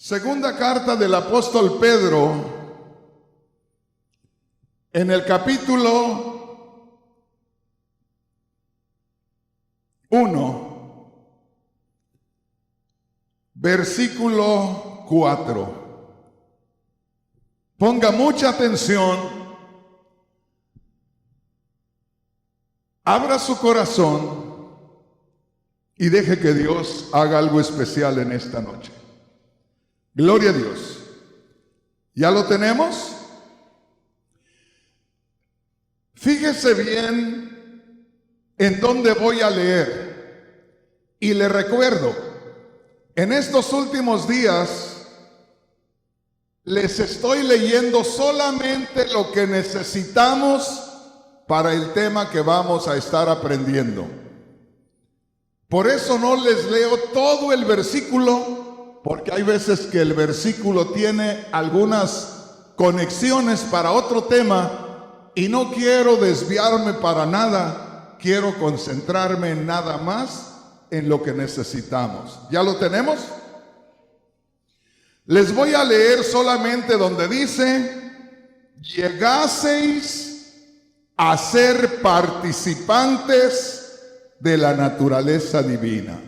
Segunda carta del apóstol Pedro, en el capítulo 1, versículo 4. Ponga mucha atención, abra su corazón y deje que Dios haga algo especial en esta noche. Gloria a Dios. ¿Ya lo tenemos? Fíjese bien en dónde voy a leer. Y le recuerdo, en estos últimos días les estoy leyendo solamente lo que necesitamos para el tema que vamos a estar aprendiendo. Por eso no les leo todo el versículo, porque hay veces que el versículo tiene algunas conexiones para otro tema y no quiero desviarme para nada, quiero concentrarme nada más en lo que necesitamos. ¿Ya lo tenemos? Les voy a leer solamente donde dice: llegaseis a ser participantes de la naturaleza divina.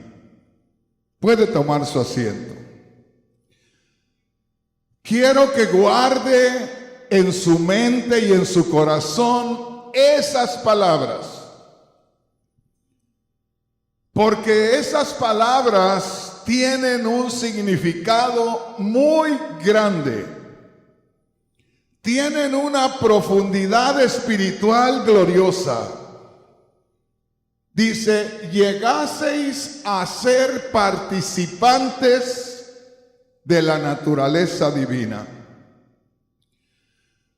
Puede tomar su asiento. Quiero que guarde en su mente y en su corazón esas palabras, porque esas palabras tienen un significado muy grande, tienen una profundidad espiritual gloriosa. Dice: llegaseis a ser participantes de la naturaleza divina.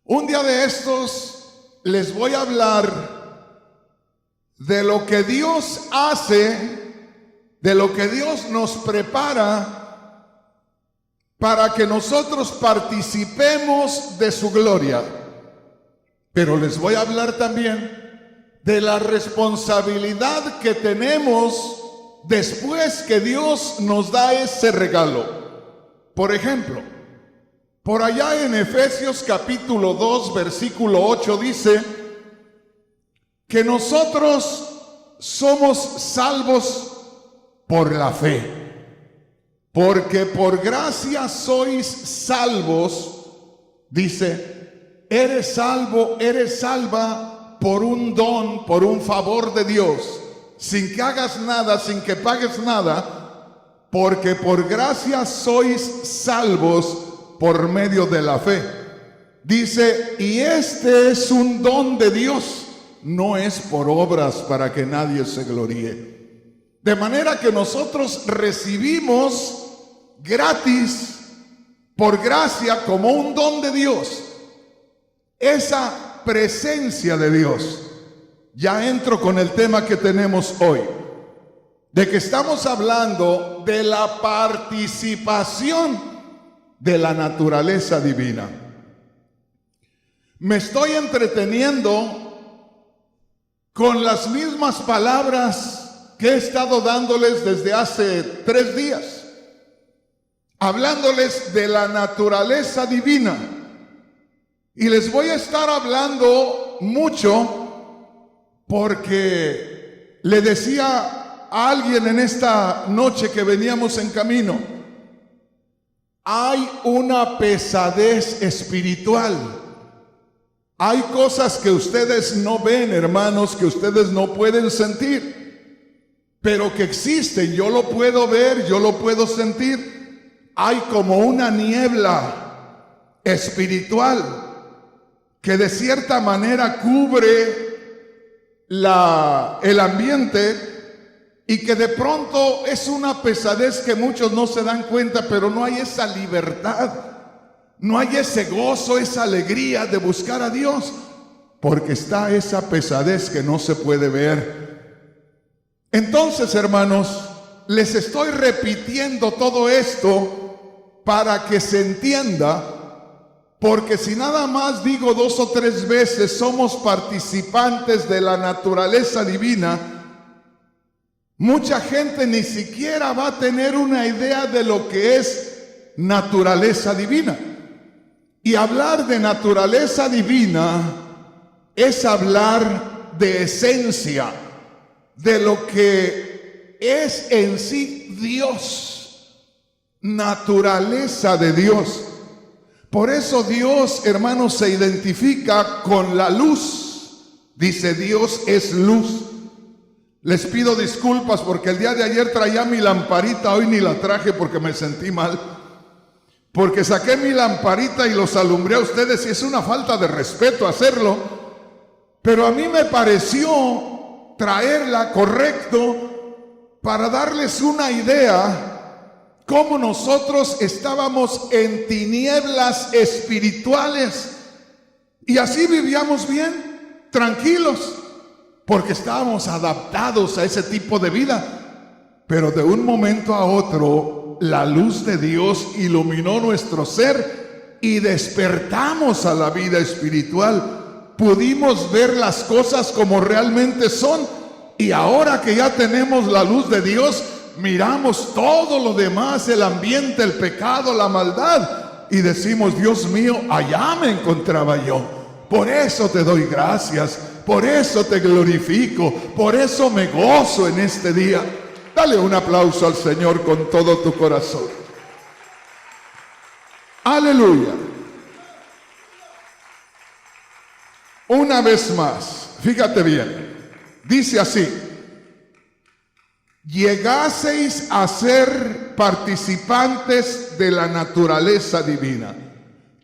Un día de estos les voy a hablar de lo que Dios hace, de lo que Dios nos prepara para que nosotros participemos de su gloria. Pero les voy a hablar también de la responsabilidad que tenemos después que Dios nos da ese regalo. Por ejemplo, por allá en Efesios capítulo 2, versículo 8 dice que nosotros somos salvos por la fe. Porque por gracia sois salvos, dice, eres salvo, eres salva por un don, por un favor de Dios, sin que hagas nada, sin que pagues nada, porque por gracia sois salvos por medio de la fe. Dice, y este es un don de Dios, no es por obras para que nadie se gloríe. De manera que nosotros recibimos gratis, por gracia, como un don de Dios, esa presencia de Dios. Ya entro con el tema que tenemos hoy, de que estamos hablando de la participación de la naturaleza divina. Me estoy entreteniendo con las mismas palabras que he estado dándoles desde hace 3 días, hablándoles de la naturaleza divina. Y les voy a estar hablando mucho porque le decía a alguien en esta noche que veníamos en camino, hay una pesadez espiritual. Hay cosas que ustedes no ven, hermanos, que ustedes no pueden sentir, pero que existen. Yo lo puedo ver, yo lo puedo sentir. Hay como una niebla espiritual que de cierta manera cubre el ambiente, y que de pronto es una pesadez que muchos no se dan cuenta, pero no hay esa libertad, no hay ese gozo, esa alegría de buscar a Dios, porque está esa pesadez que no se puede ver. Entonces, hermanos, les estoy repitiendo todo esto para que se entienda. Porque si nada más digo 2 o 3 veces somos participantes de la naturaleza divina, mucha gente ni siquiera va a tener una idea de lo que es naturaleza divina. Y hablar de naturaleza divina es hablar de esencia, de lo que es en sí Dios, naturaleza de Dios. Por eso Dios, hermanos, se identifica con la luz. Dice, Dios es luz. Les pido disculpas porque el día de ayer traía mi lamparita, hoy ni la traje porque me sentí mal. Porque saqué mi lamparita y los alumbré a ustedes y es una falta de respeto hacerlo. Pero a mí me pareció traerla correcto para darles una idea cómo nosotros estábamos en tinieblas espirituales y así vivíamos bien, tranquilos, porque estábamos adaptados a ese tipo de vida. Pero de un momento a otro, la luz de Dios iluminó nuestro ser y despertamos a la vida espiritual. Pudimos ver las cosas como realmente son. Y ahora que ya tenemos la luz de Dios, miramos todo lo demás, el ambiente, el pecado, la maldad, y decimos, Dios mío, allá me encontraba yo. Por eso te doy gracias, por eso te glorifico, por eso me gozo en este día. Dale un aplauso al Señor con todo tu corazón. Aleluya. Una vez más, fíjate bien, dice así: llegaseis a ser participantes de la naturaleza divina.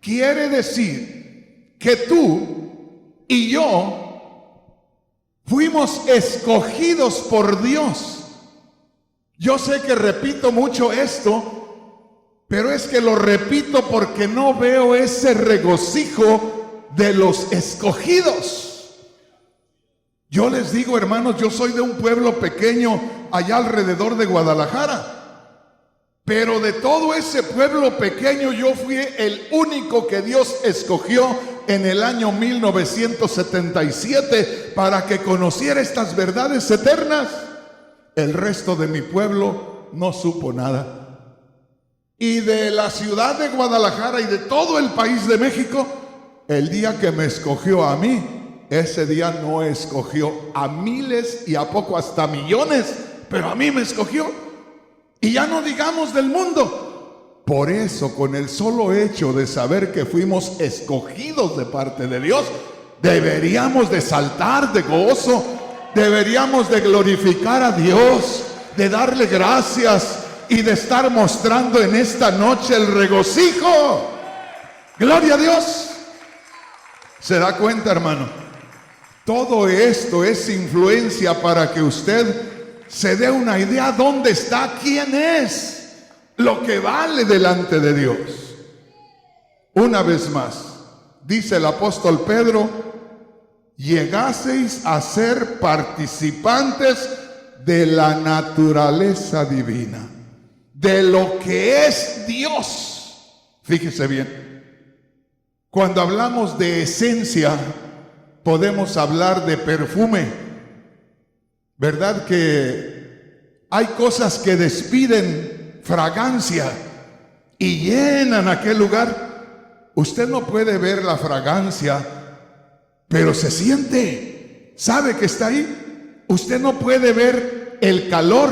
Quiere decir que tú y yo fuimos escogidos por Dios. Yo sé que repito mucho esto, pero es que lo repito porque no veo ese regocijo de los escogidos. Yo les digo, hermanos, yo soy de un pueblo pequeño allá alrededor de Guadalajara. Pero de todo ese pueblo pequeño yo fui el único que Dios escogió en el año 1977 para que conociera estas verdades eternas. El resto de mi pueblo no supo nada. Y de la ciudad de Guadalajara y de todo el país de México, el día que me escogió a mí, ese día no escogió a miles y a poco hasta millones, pero a mí me escogió. Y ya no digamos del mundo. Por eso, con el solo hecho de saber que fuimos escogidos de parte de Dios, deberíamos de saltar de gozo, deberíamos de glorificar a Dios, de darle gracias y de estar mostrando en esta noche el regocijo. Gloria a Dios. ¿Se da cuenta, hermano? Todo esto es influencia para que usted se dé una idea dónde está, quién es, lo que vale delante de Dios. Una vez más, dice el apóstol Pedro, llegaseis a ser participantes de la naturaleza divina, de lo que es Dios. Fíjese bien, cuando hablamos de esencia, podemos hablar de perfume. ¿Verdad que hay cosas que despiden fragancia y llenan aquel lugar? Usted no puede ver la fragancia, pero se siente, sabe que está ahí. Usted no puede ver el calor,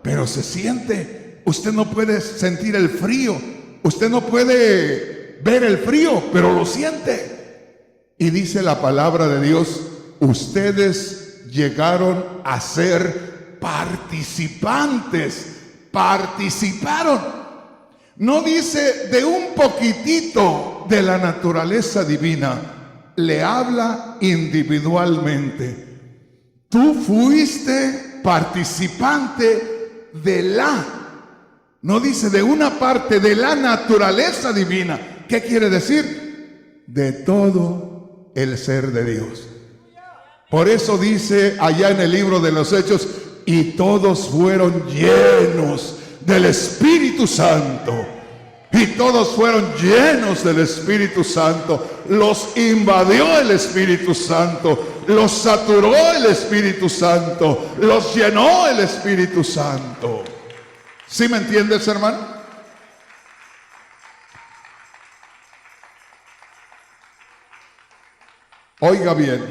pero se siente. Usted no puede sentir el frío, usted no puede ver el frío, pero lo siente. Y dice la palabra de Dios, ustedes llegaron a ser participantes, participaron. No dice de un poquitito de la naturaleza divina, le habla individualmente. Tú fuiste participante de no dice de una parte de la naturaleza divina. ¿Qué quiere decir? De todo el ser de Dios. Por eso dice allá en el libro de los Hechos, y todos fueron llenos del Espíritu Santo. Y todos fueron llenos del Espíritu Santo. Los invadió el Espíritu Santo. Los saturó el Espíritu Santo. Los llenó el Espíritu Santo. ¿Sí me entiendes, hermano? Oiga bien,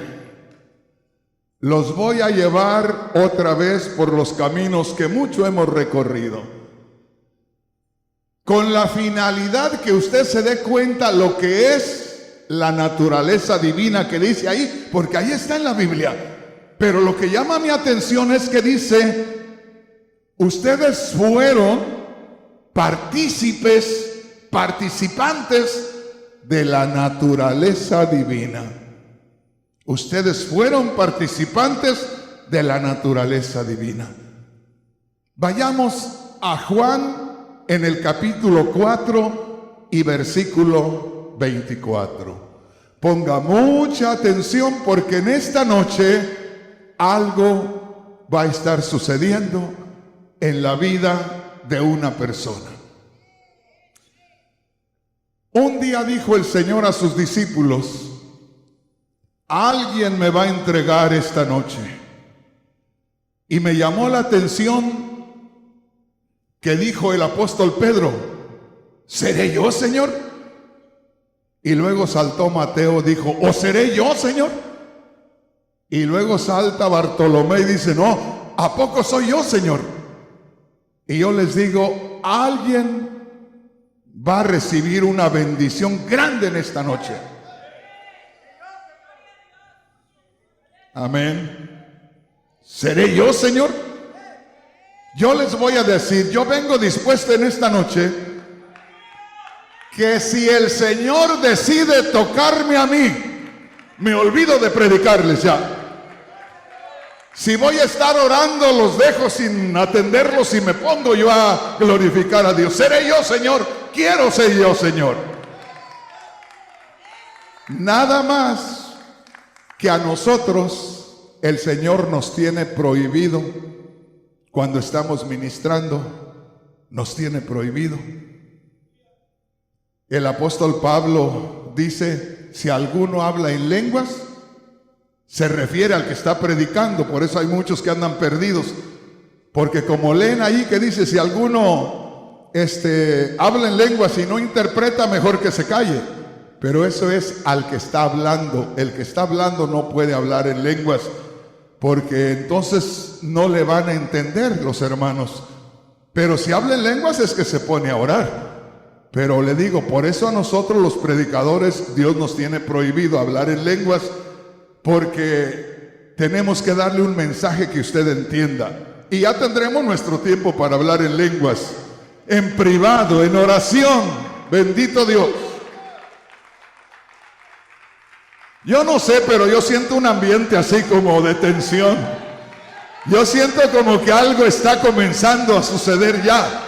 los voy a llevar otra vez por los caminos que mucho hemos recorrido, con la finalidad que usted se dé cuenta lo que es la naturaleza divina que dice ahí, porque ahí está en la Biblia. Pero lo que llama mi atención es que dice, ustedes fueron participantes de la naturaleza divina. Ustedes fueron participantes de la naturaleza divina. Vayamos a Juan en el capítulo 4 y versículo 24. Ponga mucha atención porque en esta noche algo va a estar sucediendo en la vida de una persona. Un día dijo el Señor a sus discípulos, alguien me va a entregar esta noche. Y me llamó la atención que dijo el apóstol Pedro, ¿seré yo, Señor? Y luego saltó Mateo, dijo, ¿o seré yo, Señor? Y luego salta Bartolomé y dice, no, ¿a poco soy yo, Señor? Y yo les digo, alguien va a recibir una bendición grande en esta noche. Amén. ¿Seré yo, Señor? Yo les voy a decir, yo vengo dispuesto en esta noche que si el Señor decide tocarme a mí, me olvido de predicarles ya. Si voy a estar orando, los dejo sin atenderlos y me pongo yo a glorificar a Dios. ¿Seré yo, Señor? Quiero ser yo, Señor. Nada más que a nosotros el Señor nos tiene prohibido, cuando estamos ministrando, nos tiene prohibido. El apóstol Pablo dice, si alguno habla en lenguas, se refiere al que está predicando. Por eso hay muchos que andan perdidos, porque como leen ahí que dice, si alguno habla en lenguas y no interpreta, mejor que se calle. Pero eso es al que está hablando. El que está hablando no puede hablar en lenguas, porque entonces no le van a entender los hermanos. Pero si habla en lenguas es que se pone a orar. Pero le digo, por eso a nosotros los predicadores Dios nos tiene prohibido hablar en lenguas, porque tenemos que darle un mensaje que usted entienda. Y ya tendremos nuestro tiempo para hablar en lenguas, en privado, en oración. Bendito Dios. Yo no sé, pero yo siento un ambiente así como de tensión. Yo siento como que algo está comenzando a suceder ya.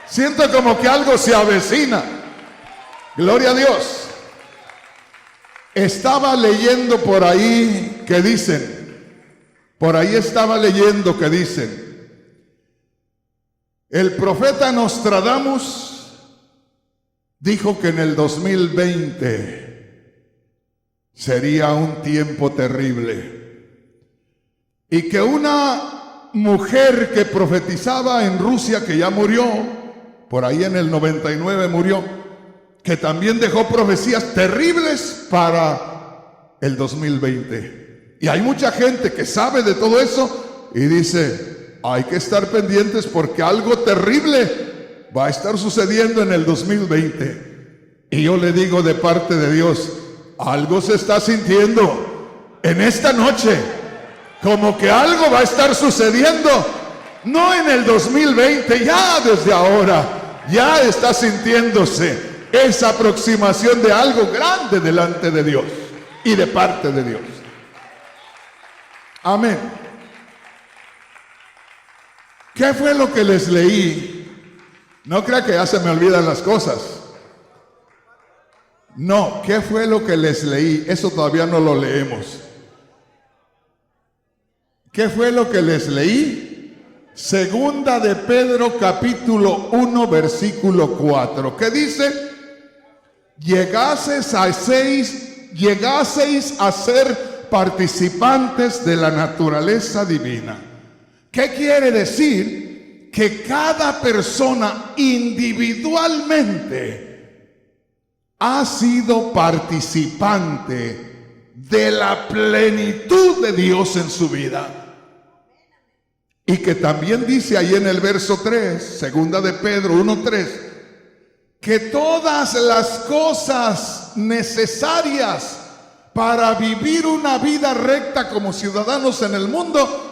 Siento como que algo se avecina. Gloria a Dios. Estaba leyendo por ahí que dicen, el profeta Nostradamus dijo que en el 2020 sería un tiempo terrible y que una mujer que profetizaba en Rusia, que ya murió, por ahí en el 99 murió, que también dejó profecías terribles para el 2020. Y hay mucha gente que sabe de todo eso y dice, hay que estar pendientes porque algo terrible va a estar sucediendo en el 2020. Y yo le digo de parte de Dios, algo se está sintiendo en esta noche, como que algo va a estar sucediendo, no en el 2020, ya desde ahora, ya está sintiéndose esa aproximación de algo grande delante de Dios y de parte de Dios. Amén. ¿Qué fue lo que les leí? No crea que ya se me olvidan las cosas. No, ¿qué fue lo que les leí? Eso todavía no lo leemos. ¿Qué fue lo que les leí? Segunda de Pedro capítulo 1 versículo 4. ¿Qué dice? Llegaseis a ser participantes de la naturaleza divina. ¿Qué quiere decir? Que cada persona individualmente ha sido participante de la plenitud de Dios en su vida. Y que también dice ahí en el verso 3, segunda de Pedro 1:3, que todas las cosas necesarias para vivir una vida recta como ciudadanos en el mundo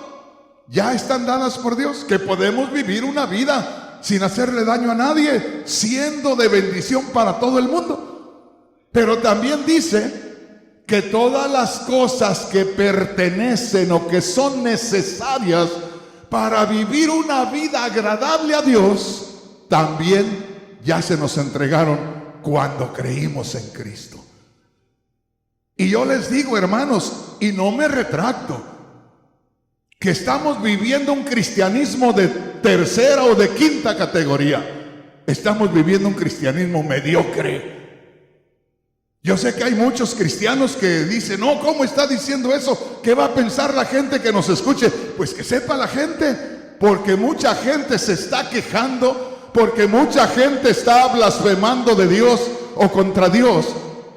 ya están dadas por Dios, que podemos vivir una vida sin hacerle daño a nadie, siendo de bendición para todo el mundo. Pero también dice que todas las cosas que pertenecen o que son necesarias para vivir una vida agradable a Dios, también ya se nos entregaron cuando creímos en Cristo. Y yo les digo, hermanos, y no me retracto, que estamos viviendo un cristianismo de tercera o de quinta categoría. Estamos viviendo un cristianismo mediocre. Yo sé que hay muchos cristianos que dicen, no, ¿cómo está diciendo eso? ¿Qué va a pensar la gente que nos escuche? Pues que sepa la gente, porque mucha gente se está quejando, porque mucha gente está blasfemando de Dios o contra Dios,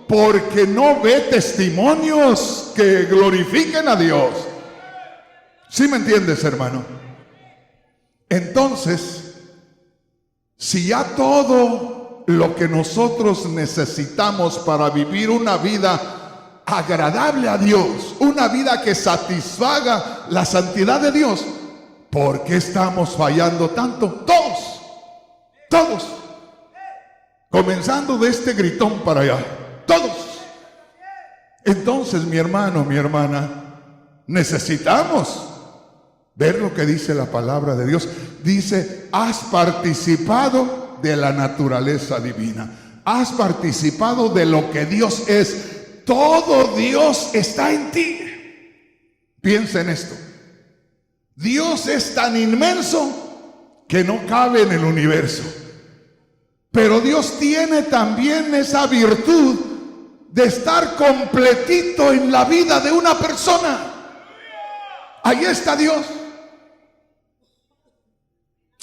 porque no ve testimonios que glorifiquen a Dios. ¿Sí me entiendes, hermano? Entonces, si ya todo lo que nosotros necesitamos para vivir una vida agradable a Dios, una vida que satisfaga la santidad de Dios, ¿por qué estamos fallando tanto? Todos, comenzando de este gritón para allá, todos. Entonces, mi hermano, mi hermana, necesitamos ver lo que dice la palabra de Dios. Dice, has participado de la naturaleza divina, has participado de lo que Dios es. Todo Dios está en ti. Piensa en esto. Dios es tan inmenso que no cabe en el universo, pero Dios tiene también esa virtud de estar completito en la vida de una persona. Ahí está Dios.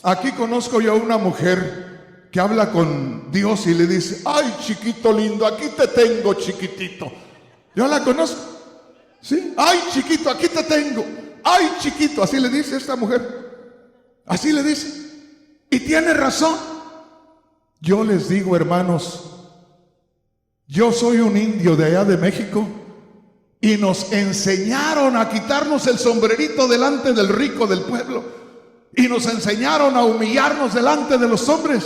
Aquí conozco yo a una mujer que habla con Dios y le dice, ay, chiquito lindo, aquí te tengo, chiquitito. Yo la conozco, ¿sí? Ay, chiquito, aquí te tengo. Ay, chiquito, así le dice esta mujer. Así le dice. Y tiene razón. Yo les digo, hermanos, yo soy un indio de allá de México y nos enseñaron a quitarnos el sombrerito delante del rico del pueblo y nos enseñaron a humillarnos delante de los hombres.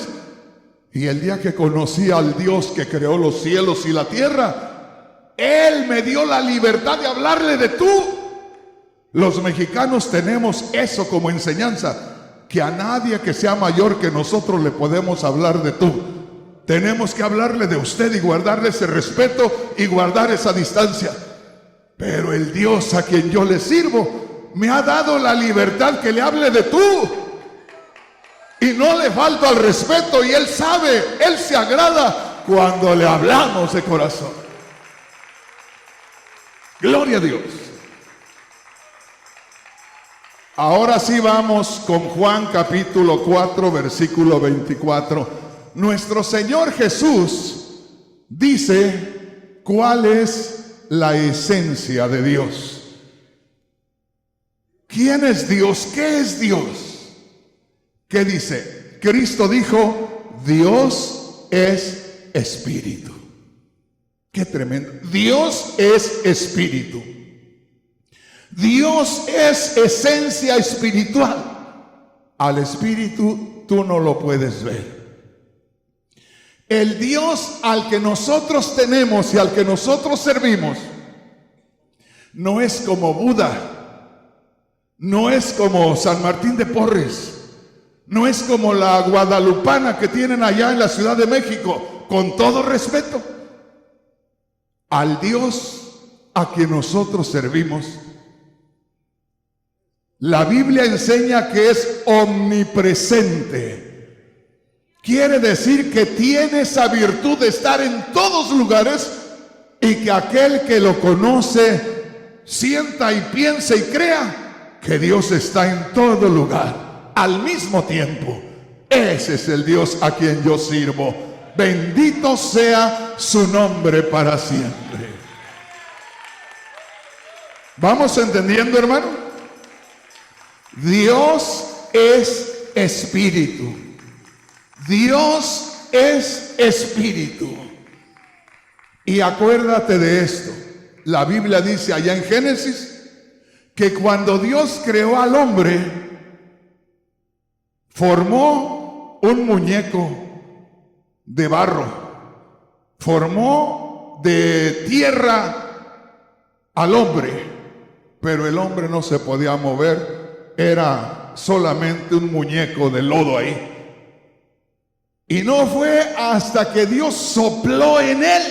Y el día que conocí al Dios que creó los cielos y la tierra, Él me dio la libertad de hablarle de tú. Los mexicanos tenemos eso como enseñanza, que a nadie que sea mayor que nosotros le podemos hablar de tú. Tenemos que hablarle de usted y guardarle ese respeto y guardar esa distancia. Pero el Dios a quien yo le sirvo me ha dado la libertad que le hable de tú. Y no le falta al respeto, y Él sabe, Él se agrada cuando le hablamos de corazón. Gloria a Dios. Ahora sí vamos con Juan capítulo 4, versículo 24. Nuestro Señor Jesús dice cuál es la esencia de Dios. ¿Quién es Dios? ¿Qué es Dios? ¿Qué dice? Cristo dijo, Dios es espíritu. Qué tremendo. Dios es espíritu. Dios es esencia espiritual. Al espíritu tú no lo puedes ver. El Dios al que nosotros tenemos y al que nosotros servimos no es como Buda, no es como San Martín de Porres, no es como la guadalupana que tienen allá en la Ciudad de México. Con todo respeto, al Dios a quien nosotros servimos, la Biblia enseña que es omnipresente. Quiere decir que tiene esa virtud de estar en todos lugares y que aquel que lo conoce sienta y piense y crea que Dios está en todo lugar al mismo tiempo. Ese es el Dios a quien yo sirvo. Bendito sea su nombre para siempre. ¿Vamos entendiendo, hermano? Dios es espíritu. Dios es espíritu. Y acuérdate de esto. La Biblia dice allá en Génesis que cuando Dios creó al hombre, formó un muñeco de barro, formó de tierra al hombre, pero el hombre no se podía mover, era solamente un muñeco de lodo ahí. Y no fue hasta que Dios sopló en él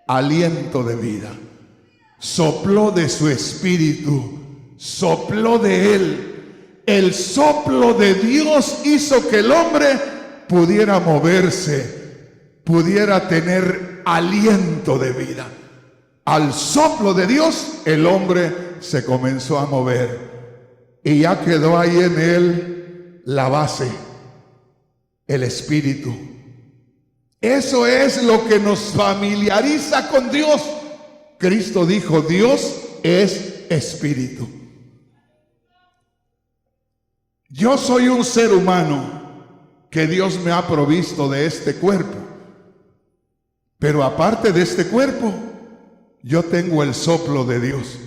aliento de vida, sopló de su espíritu, sopló de él. El soplo de Dios hizo que el hombre pudiera moverse, pudiera tener aliento de vida. Al soplo de Dios, el hombre se comenzó a mover y ya quedó ahí en él la base, el espíritu. Eso es lo que nos familiariza con Dios. Cristo dijo, Dios es espíritu. Yo soy un ser humano que Dios me ha provisto de este cuerpo, pero aparte de este cuerpo, yo tengo el soplo de Dios.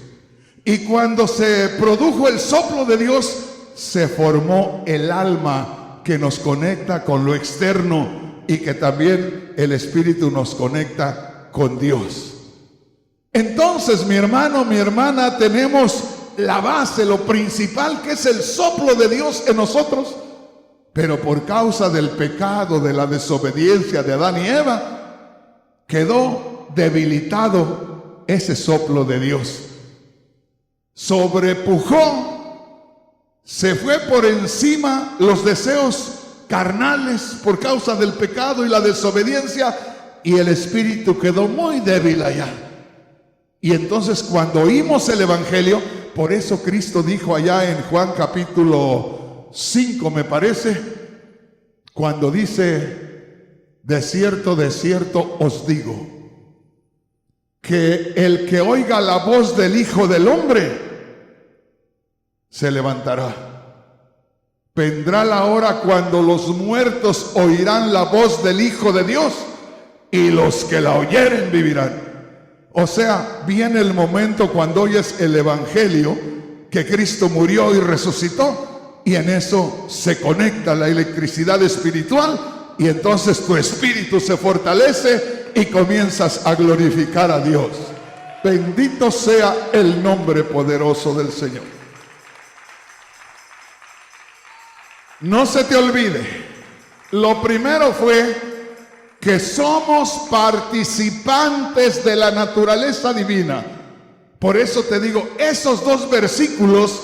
Y cuando se produjo el soplo de Dios, se formó el alma que nos conecta con lo externo y que también el espíritu nos conecta con Dios. Entonces, mi hermano, mi hermana, tenemos la base, lo principal, que es el soplo de Dios en nosotros. Pero por causa del pecado, de la desobediencia de Adán y Eva, quedó debilitado ese soplo de Dios. Sobrepujó, se fue por encima los deseos carnales por causa del pecado y la desobediencia, y el espíritu quedó muy débil allá. Y entonces cuando oímos el evangelio, por eso Cristo dijo allá en Juan capítulo 5, me parece, cuando dice, de cierto os digo, que el que oiga la voz del Hijo del Hombre se levantará. Vendrá la hora cuando los muertos oirán la voz del Hijo de Dios, y los que la oyeren vivirán. O sea, viene el momento cuando oyes el evangelio, que Cristo murió y resucitó, y en eso se conecta la electricidad espiritual, y entonces tu espíritu se fortalece y comienzas a glorificar a Dios. Bendito sea el nombre poderoso del Señor. No se te olvide, lo primero fue que somos participantes de la naturaleza divina. Por eso te digo, esos dos versículos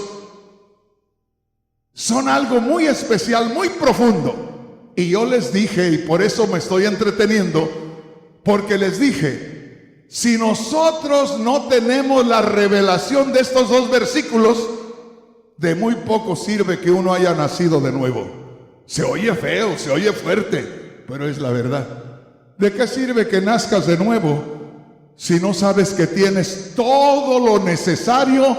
son algo muy especial, muy profundo. Y yo les dije, y por eso me estoy entreteniendo, porque les dije, si nosotros no tenemos la revelación de estos dos versículos, de muy poco sirve que uno haya nacido de nuevo. Se oye feo, se oye fuerte, pero es la verdad. ¿De qué sirve que nazcas de nuevo si no sabes que tienes todo lo necesario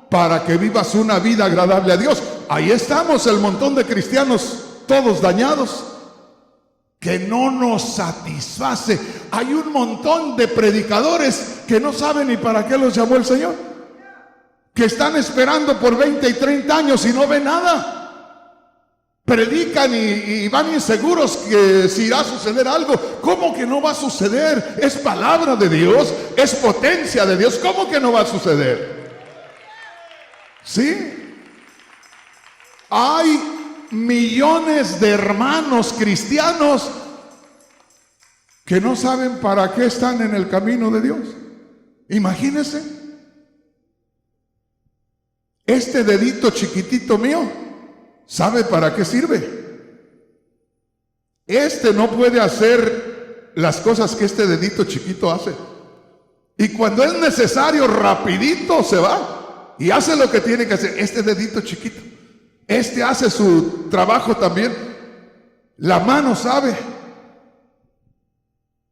para que vivas una vida agradable a Dios? Ahí estamos, el montón de cristianos todos dañados, que no nos satisface. Hay un montón de predicadores que no saben ni para qué los llamó el Señor, que están esperando por 20 y 30 años y no ven nada. Predican y van inseguros que si irá a suceder algo. ¿Cómo que no va a suceder? Es palabra de Dios, es potencia de Dios. ¿Cómo que no va a suceder? ¿Sí? Hay millones de hermanos cristianos que no saben para qué están en el camino de Dios. Imagínense. Este dedito chiquitito mío, ¿sabe para qué sirve? Este no puede hacer las cosas que este dedito chiquito hace. Y cuando es necesario, rapidito se va y hace lo que tiene que hacer. Este dedito chiquito, este hace su trabajo también. La mano sabe,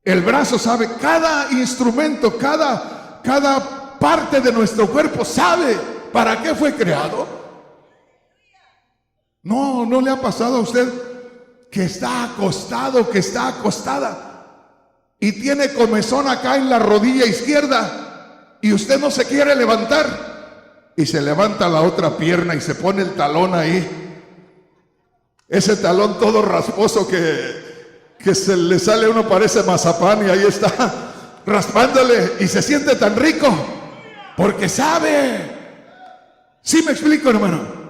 el brazo sabe, cada instrumento, cada parte de nuestro cuerpo sabe para qué fue creado. ¿No le ha pasado a usted que está acostado, que está acostada y tiene comezón acá en la rodilla izquierda y usted no se quiere levantar y se levanta la otra pierna y se pone el talón ahí? Ese talón todo rasposo que se le sale a uno, parece mazapán, y ahí está raspándole y se siente tan rico porque sabe. ¿Sí me explico, hermano?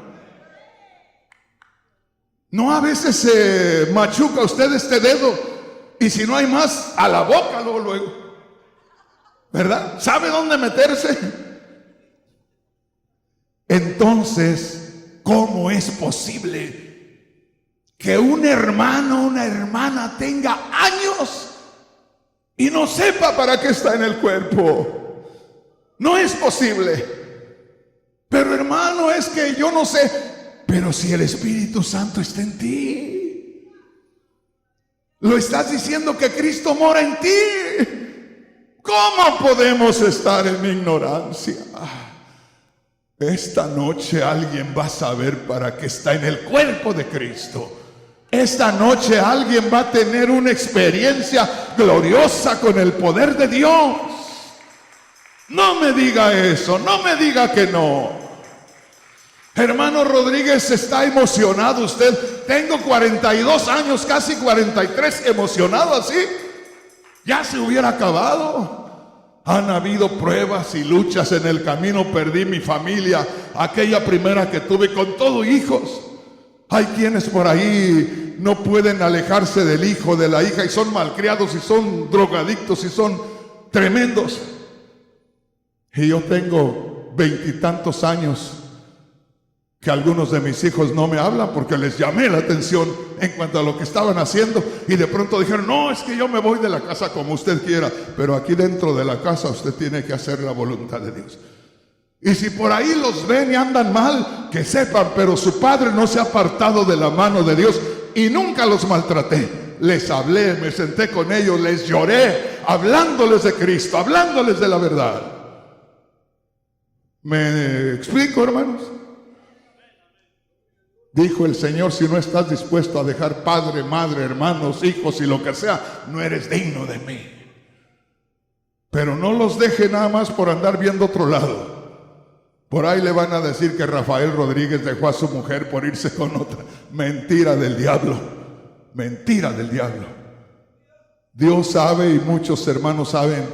No, a veces se machuca usted este dedo y si no hay más, a la boca luego, ¿verdad? ¿Sabe dónde meterse? Entonces, ¿cómo es posible que un hermano, una hermana tenga años y no sepa para qué está en el cuerpo? No es posible. Pero hermano, es que yo no sé. Pero si el Espíritu Santo está en ti, lo estás diciendo que Cristo mora en ti, ¿cómo podemos estar en ignorancia? Esta noche alguien va a saber para qué está en el cuerpo de Cristo. Esta noche alguien va a tener una experiencia gloriosa con el poder de Dios. No me diga eso, no me diga que no. Hermano Rodríguez, está emocionado usted. Tengo 42 años, casi 43, emocionado así. Ya se hubiera acabado. Han habido pruebas y luchas en el camino. Perdí mi familia, aquella primera que tuve, con todo hijos. Hay quienes por ahí no pueden alejarse del hijo, de la hija, y son malcriados y son drogadictos y son tremendos. Y yo tengo 20 y tantos años que algunos de mis hijos no me hablan porque les llamé la atención en cuanto a lo que estaban haciendo, y de pronto dijeron: no, es que yo me voy de la casa como usted quiera, pero aquí dentro de la casa usted tiene que hacer la voluntad de Dios. Y si por ahí los ven y andan mal, que sepan, pero su padre no se ha apartado de la mano de Dios, y nunca los maltraté. Les hablé, me senté con ellos, les lloré, hablándoles de Cristo, hablándoles de la verdad. ¿Me explico, hermanos? Dijo el Señor: si no estás dispuesto a dejar padre, madre, hermanos, hijos y lo que sea, no eres digno de mí. Pero no los deje nada más por andar viendo otro lado. Por ahí le van a decir que Rafael Rodríguez dejó a su mujer por irse con otra. Mentira del diablo. Mentira del diablo. Dios sabe, y muchos hermanos saben,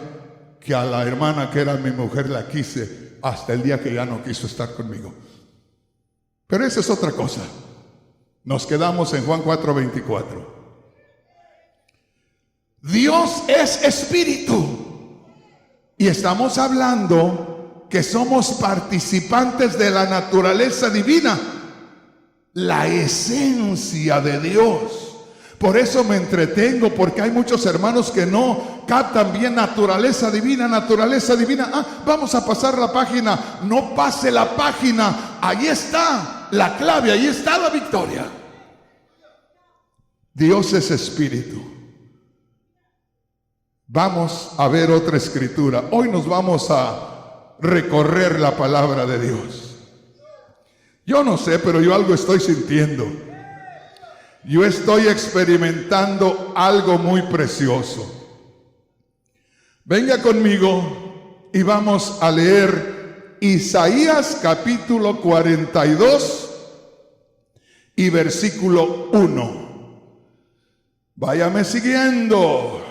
que a la hermana que era mi mujer la quise hasta el día que ya no quiso estar conmigo. Pero esa es otra cosa. Nos quedamos en Juan 4:24. Dios es espíritu. Y estamos hablando que somos participantes de la naturaleza divina, la esencia de Dios. Por eso me entretengo, porque hay muchos hermanos que no captan bien naturaleza divina, naturaleza divina. Vamos a pasar la página. No pase la página. Ahí está la clave, ahí está la victoria. Dios es espíritu. Vamos a ver otra escritura. Hoy nos vamos a recorrer la palabra de Dios. Yo no sé, pero yo algo estoy sintiendo. Yo estoy experimentando algo muy precioso. Venga conmigo y vamos a leer Isaías capítulo 42 y versículo 1. Váyame siguiendo.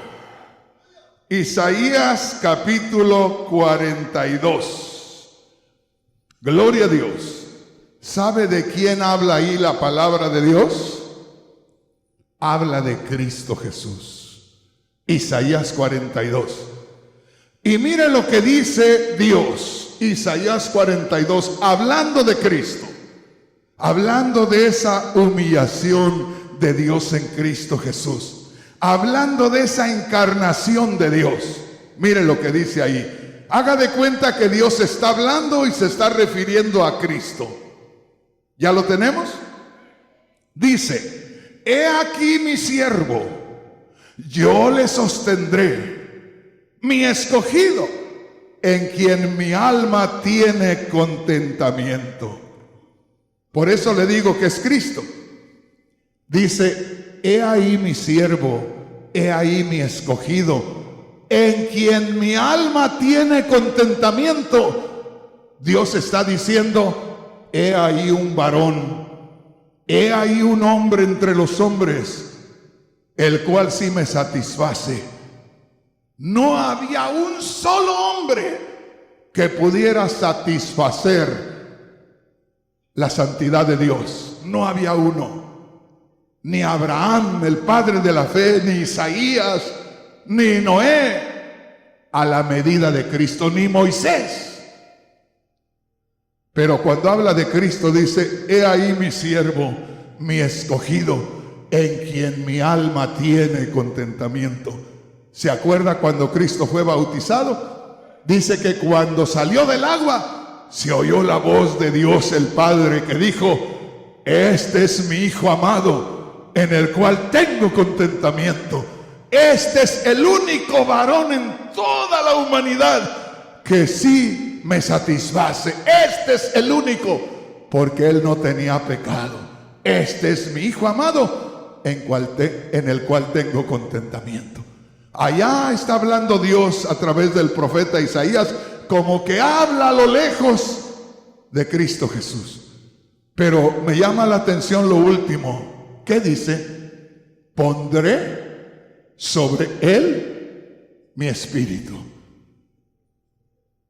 Isaías capítulo 42. Gloria a Dios. ¿Sabe de quién habla ahí la palabra de Dios? Habla de Cristo Jesús. Isaías 42. Y mire lo que dice Dios. Isaías 42, hablando de Cristo, hablando de esa humillación de Dios en Cristo Jesús, hablando de esa encarnación de Dios. Mire lo que dice ahí. Haga de cuenta que Dios está hablando y se está refiriendo a Cristo. ¿Ya lo tenemos? Dice: he aquí mi siervo, yo le sostendré, mi escogido, en quien mi alma tiene contentamiento. Por eso le digo que es Cristo. Dice, he ahí mi siervo, he ahí mi escogido, en quien mi alma tiene contentamiento. Dios está diciendo, he ahí un varón, he ahí un hombre entre los hombres, el cual sí me satisface. No había un solo hombre que pudiera satisfacer la santidad de Dios. No había uno. Ni Abraham, el padre de la fe, ni Isaías, ni Noé, a la medida de Cristo, ni Moisés. Pero cuando habla de Cristo dice, he ahí mi siervo, mi escogido, en quien mi alma tiene contentamiento. ¿Se acuerda cuando Cristo fue bautizado? Dice que cuando salió del agua, se oyó la voz de Dios el Padre que dijo, este es mi Hijo amado, en el cual tengo contentamiento. Este es el único varón en toda la humanidad que sí me satisface. Este es el único, porque él no tenía pecado. Este es mi Hijo amado, en el cual tengo contentamiento. Allá está hablando Dios a través del profeta Isaías, como que habla a lo lejos de Cristo Jesús. Pero me llama la atención lo último. ¿Qué dice? Pondré sobre él mi espíritu.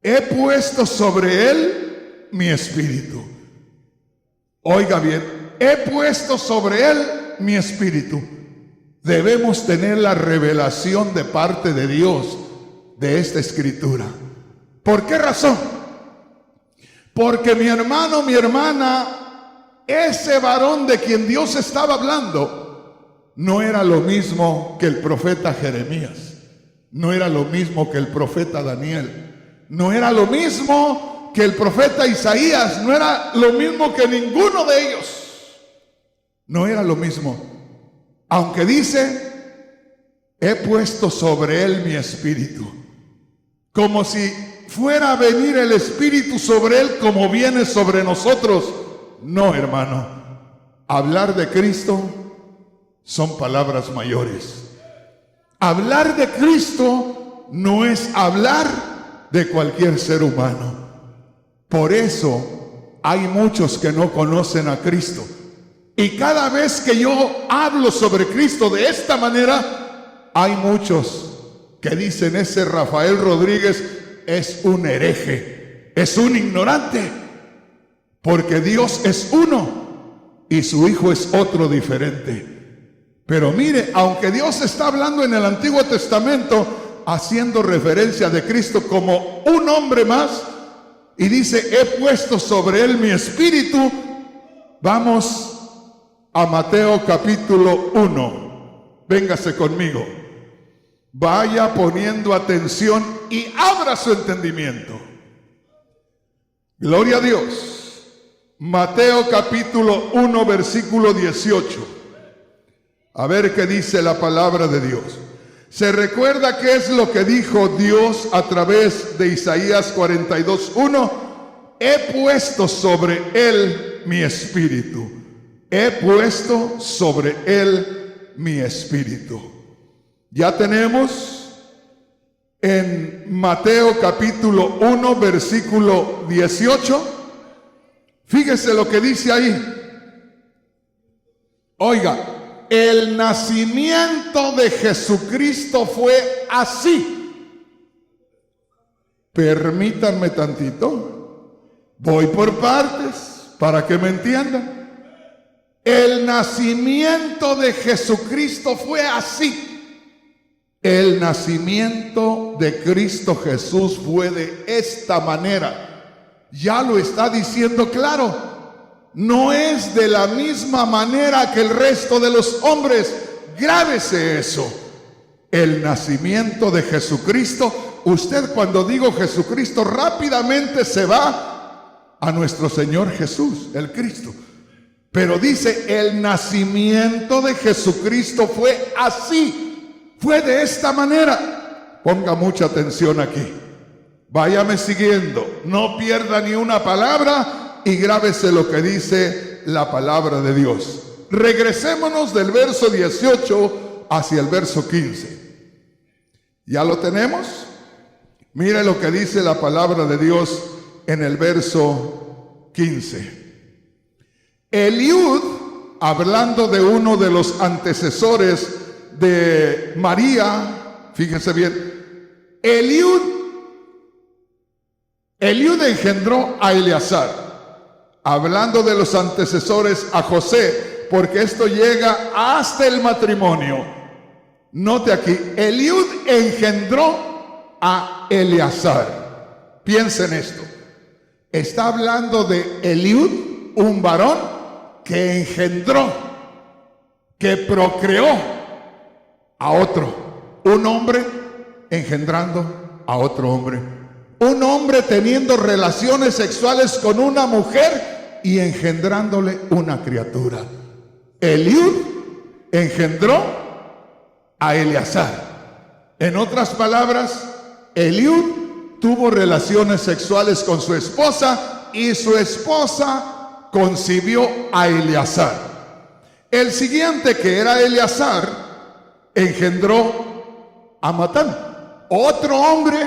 He puesto sobre él mi espíritu. Oiga bien, he puesto sobre él mi espíritu. Debemos tener la revelación de parte de Dios de esta escritura. ¿Por qué razón? Porque mi hermano, mi hermana, ese varón de quien Dios estaba hablando no era lo mismo que el profeta Jeremías, no era lo mismo que el profeta Daniel, no era lo mismo que el profeta Isaías, no era lo mismo que ninguno de ellos, no era lo mismo. Aunque dice, he puesto sobre él mi espíritu, como si fuera a venir el espíritu sobre él como viene sobre nosotros. No, hermano, hablar de Cristo son palabras mayores. Hablar de Cristo no es hablar de cualquier ser humano. Por eso hay muchos que no conocen a Cristo. Y cada vez que yo hablo sobre Cristo de esta manera, hay muchos que dicen, ese Rafael Rodríguez es un hereje, es un ignorante, porque Dios es uno y su Hijo es otro diferente. Pero mire, aunque Dios está hablando en el Antiguo Testamento, haciendo referencia de Cristo como un hombre más, y dice, he puesto sobre él mi espíritu. Vamos a Mateo capítulo 1. Véngase conmigo. Vaya poniendo atención y abra su entendimiento. Gloria a Dios. Mateo capítulo 1, versículo 18. A ver qué dice la palabra de Dios. ¿Se recuerda qué es lo que dijo Dios a través de Isaías 42:1? He puesto sobre él mi espíritu. He puesto sobre él mi espíritu. Ya tenemos en Mateo capítulo 1, versículo 18. Fíjese lo que dice ahí. Oiga, el nacimiento de Jesucristo fue así. Permítanme tantito. Voy por partes para que me entiendan. El nacimiento de Jesucristo fue así. El nacimiento de Cristo Jesús fue de esta manera. Ya lo está diciendo claro. No es de la misma manera que el resto de los hombres. Grábese eso. El nacimiento de Jesucristo. Usted, cuando digo Jesucristo, rápidamente se va a nuestro Señor Jesús, el Cristo. Pero dice, el nacimiento de Jesucristo fue así. Fue de esta manera. Ponga mucha atención aquí. Váyame siguiendo, no pierda ni una palabra y grábese lo que dice la palabra de Dios. Regresémonos del verso 18 hacia el verso 15. ¿Ya lo tenemos? Mire lo que dice la palabra de Dios en el verso 15. Eliud, hablando de uno de los antecesores de María, fíjense bien, Eliud engendró a Eleazar, hablando de los antecesores a José, porque esto llega hasta el matrimonio. Note aquí, Eliud engendró a Eleazar. Piensen esto. Está hablando de Eliud, un varón que engendró, que procreó a otro. Un hombre engendrando a otro hombre. Un hombre teniendo relaciones sexuales con una mujer y engendrándole una criatura. Eliud engendró a Eleazar. En otras palabras, Eliud tuvo relaciones sexuales con su esposa y su esposa concibió a Eleazar. El siguiente, que era Eleazar, engendró a Matán, otro hombre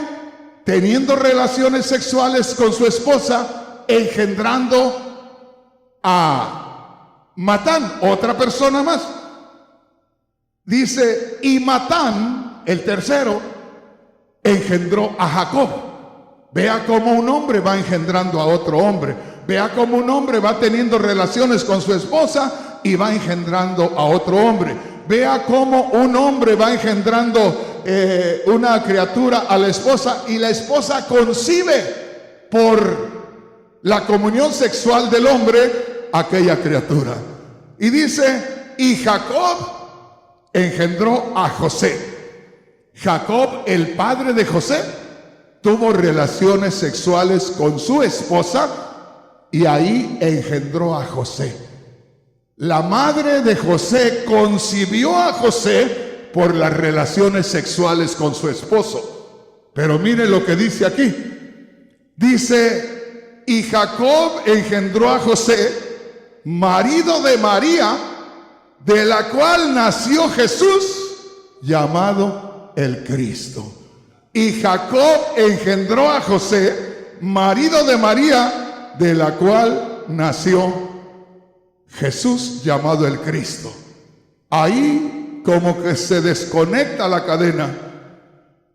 teniendo relaciones sexuales con su esposa, engendrando a Matán, otra persona más. Dice, y Matán, el tercero, engendró a Jacob. Vea cómo un hombre va engendrando a otro hombre. Vea cómo un hombre va teniendo relaciones con su esposa y va engendrando a otro hombre. Vea cómo un hombre va engendrando una criatura a la esposa y la esposa concibe por la comunión sexual del hombre aquella criatura. Y dice, y Jacob engendró a José. Jacob, el padre de José, tuvo relaciones sexuales con su esposa y ahí engendró a José. La madre de José concibió a José por las relaciones sexuales con su esposo. Pero mire lo que dice aquí. Dice, y Jacob engendró a José, marido de María, de la cual nació Jesús, llamado el Cristo. Y Jacob engendró a José, marido de María, de la cual nació Jesús, llamado el Cristo. Ahí como que se desconecta la cadena,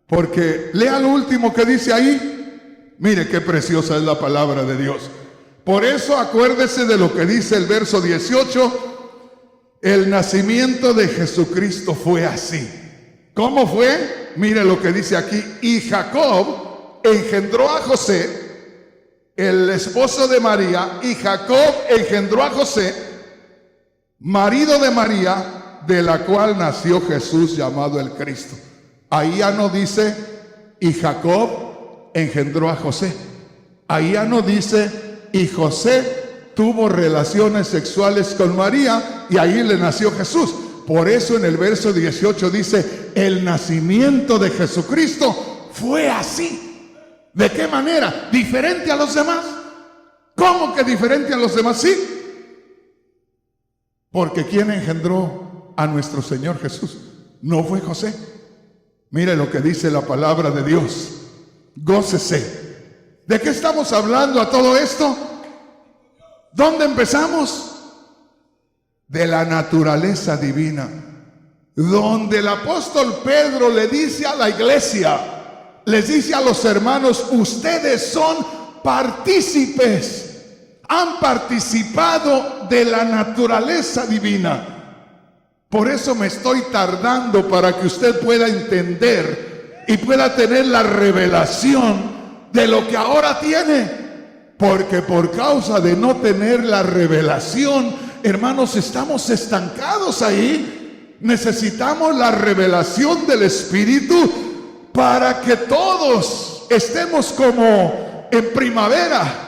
porque lea lo último que dice ahí. Mire qué preciosa es la palabra de Dios. Por eso acuérdese de lo que dice el verso 18. El nacimiento de Jesucristo fue así. ¿Cómo fue? Mire lo que dice aquí. Y Jacob engendró a José, el esposo de María, y Jacob engendró a José, marido de María, de la cual nació Jesús, llamado el Cristo. Ahí ya no dice, y Jacob engendró a José. Ahí ya no dice, y José tuvo relaciones sexuales con María, y ahí le nació Jesús. Por eso en el verso 18 dice, el nacimiento de Jesucristo fue así. ¿De qué manera? ¿Diferente a los demás? ¿Cómo que diferente a los demás? Sí. Porque ¿quién engendró a nuestro Señor Jesús? No fue José. Mire lo que dice la palabra de Dios. Gócese. ¿De qué estamos hablando a todo esto? ¿Dónde empezamos? De la naturaleza divina. Donde el apóstol Pedro le dice a la iglesia, les dice a los hermanos, ustedes son partícipes. Han participado de la naturaleza divina. Por eso me estoy tardando para que usted pueda entender y pueda tener la revelación de lo que ahora tiene. Porque por causa de no tener la revelación, hermanos, estamos estancados ahí. Necesitamos la revelación del Espíritu para que todos estemos como en primavera.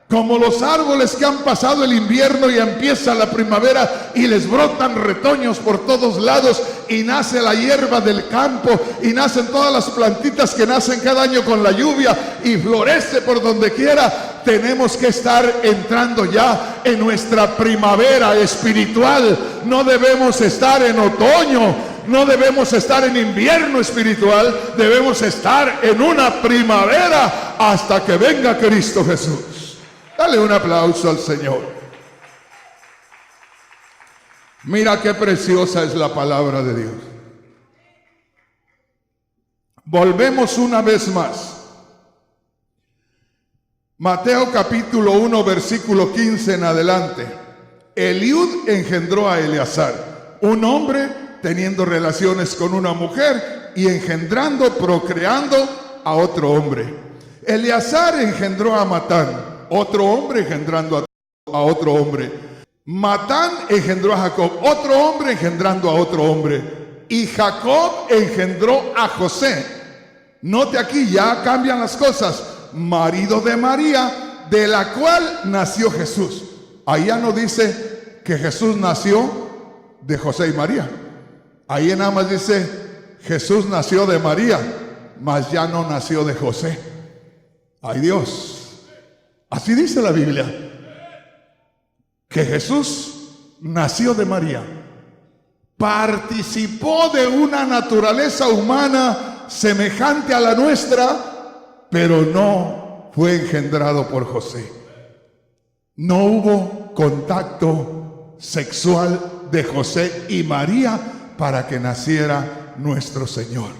Como los árboles que han pasado el invierno y empieza la primavera y les brotan retoños por todos lados y nace la hierba del campo y nacen todas las plantitas que nacen cada año con la lluvia y florece por donde quiera. Tenemos que estar entrando ya en nuestra primavera espiritual. No debemos estar en otoño, no debemos estar en invierno espiritual, debemos estar en una primavera hasta que venga Cristo Jesús. Dale un aplauso al Señor. Mira qué preciosa es la palabra de Dios. Volvemos una vez más. Mateo capítulo 1 versículo 15 en adelante. Eliud engendró a Eleazar, un hombre teniendo relaciones con una mujer y engendrando, procreando a otro hombre. Eleazar engendró a Matán, otro hombre engendrando a otro hombre. Matán engendró a Jacob, otro hombre engendrando a otro hombre. Y Jacob engendró a José. Note aquí, ya cambian las cosas. Marido de María, de la cual nació Jesús. Ahí ya no dice que Jesús nació de José y María. Ahí nada más dice Jesús nació de María, mas ya no nació de José. Ay Dios, así dice la Biblia, que Jesús nació de María, participó de una naturaleza humana semejante a la nuestra, pero no fue engendrado por José. No hubo contacto sexual de José y María para que naciera nuestro Señor.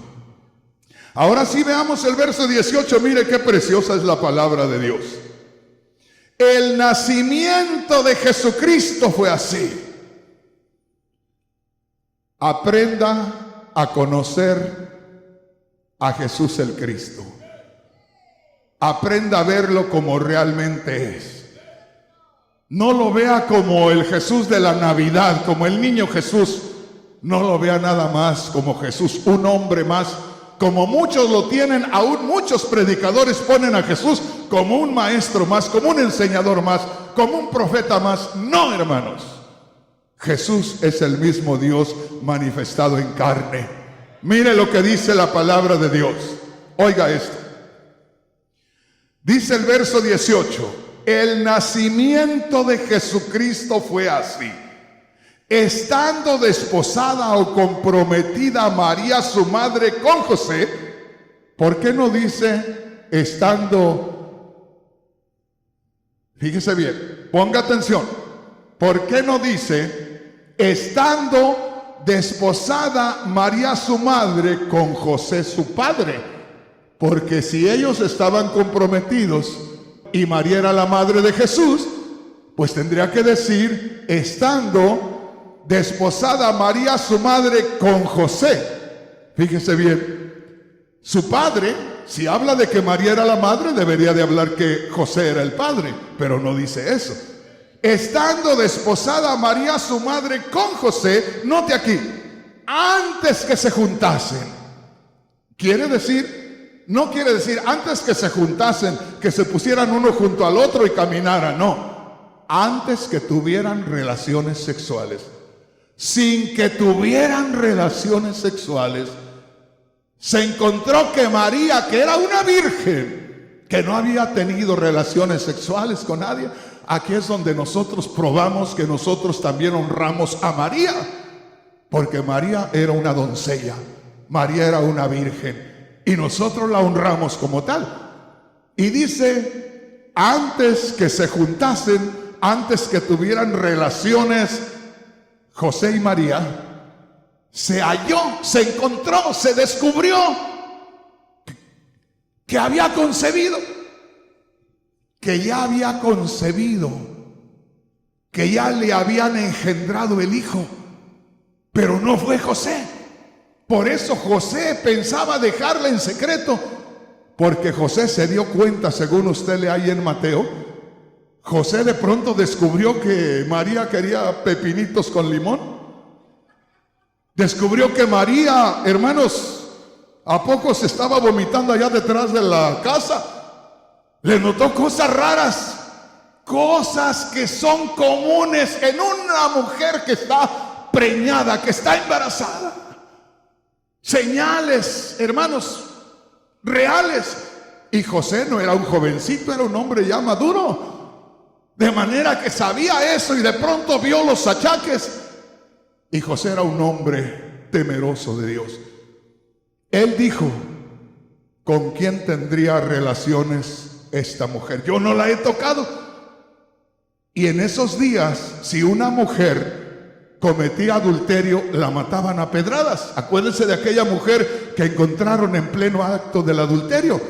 Ahora sí veamos el verso 18, mire qué preciosa es la palabra de Dios. El nacimiento de Jesucristo fue así. Aprenda a conocer a Jesús el Cristo. Aprenda a verlo como realmente es. No lo vea como el Jesús de la Navidad, como el niño Jesús. No lo vea nada más como Jesús, un hombre más. Como muchos lo tienen, aún muchos predicadores ponen a Jesús como un maestro más, como un enseñador más, como un profeta más. No, hermanos. Jesús es el mismo Dios manifestado en carne. Mire lo que dice la palabra de Dios. Oiga esto. Dice el verso 18. El nacimiento de Jesucristo fue así. Estando desposada o comprometida María, su madre, con José. ¿Por qué no dice estando? Fíjese bien, ponga atención. ¿Por qué no dice estando desposada María, su madre, con José, su padre? Porque si ellos estaban comprometidos y María era la madre de Jesús, pues tendría que decir estando desposada María, su madre, con José. Fíjese bien, su padre, si habla de que María era la madre, debería de hablar que José era el padre, pero no dice eso. Estando desposada María, su madre, con José, note aquí, antes que se juntasen. Quiere decir, no quiere decir antes que se juntasen, que se pusieran uno junto al otro y caminaran, no. Antes que tuvieran relaciones sexuales. Sin que tuvieran relaciones sexuales, se encontró que María, que era una virgen, que no había tenido relaciones sexuales con nadie. Aquí es donde nosotros probamos que nosotros también honramos a María, porque María era una doncella, María era una virgen, y nosotros la honramos como tal. Y dice, antes que se juntasen, antes que tuvieran relaciones, José y María, se halló, se encontró, se descubrió que había concebido, que ya había concebido, que ya le habían engendrado el hijo, pero no fue José. Por eso José pensaba dejarla en secreto, porque José se dio cuenta, según usted lee ahí en Mateo, José de pronto descubrió que María quería pepinitos con limón. Descubrió que María, hermanos, ¿a poco se estaba vomitando allá detrás de la casa? Le notó cosas raras, cosas que son comunes en una mujer que está preñada, que está embarazada. señales, hermanos, reales. Y José no era un jovencito, era un hombre ya maduro. De manera que sabía eso y de pronto vio los achaques. Y José era un hombre temeroso de Dios. Él dijo: ¿con quién tendría relaciones esta mujer? Yo no la he tocado. Y en esos días, si una mujer cometía adulterio, la mataban a pedradas. Acuérdense de aquella mujer que encontraron en pleno acto del adulterio.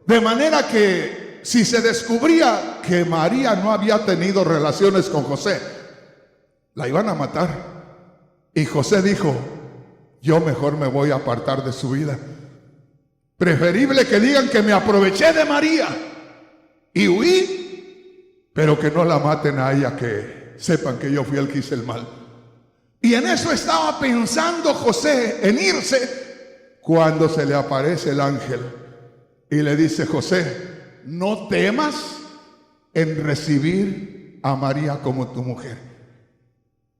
De manera que si se descubría que María no había tenido relaciones con José, la iban a matar. Y José dijo: yo mejor me voy a apartar de su vida. Preferible que digan que me aproveché de María y huí, pero que no la maten a ella, que sepan que yo fui el que hice el mal. Y en eso estaba pensando José, en irse, cuando se le aparece el ángel y le dice: José, no temas en recibir a María como tu mujer,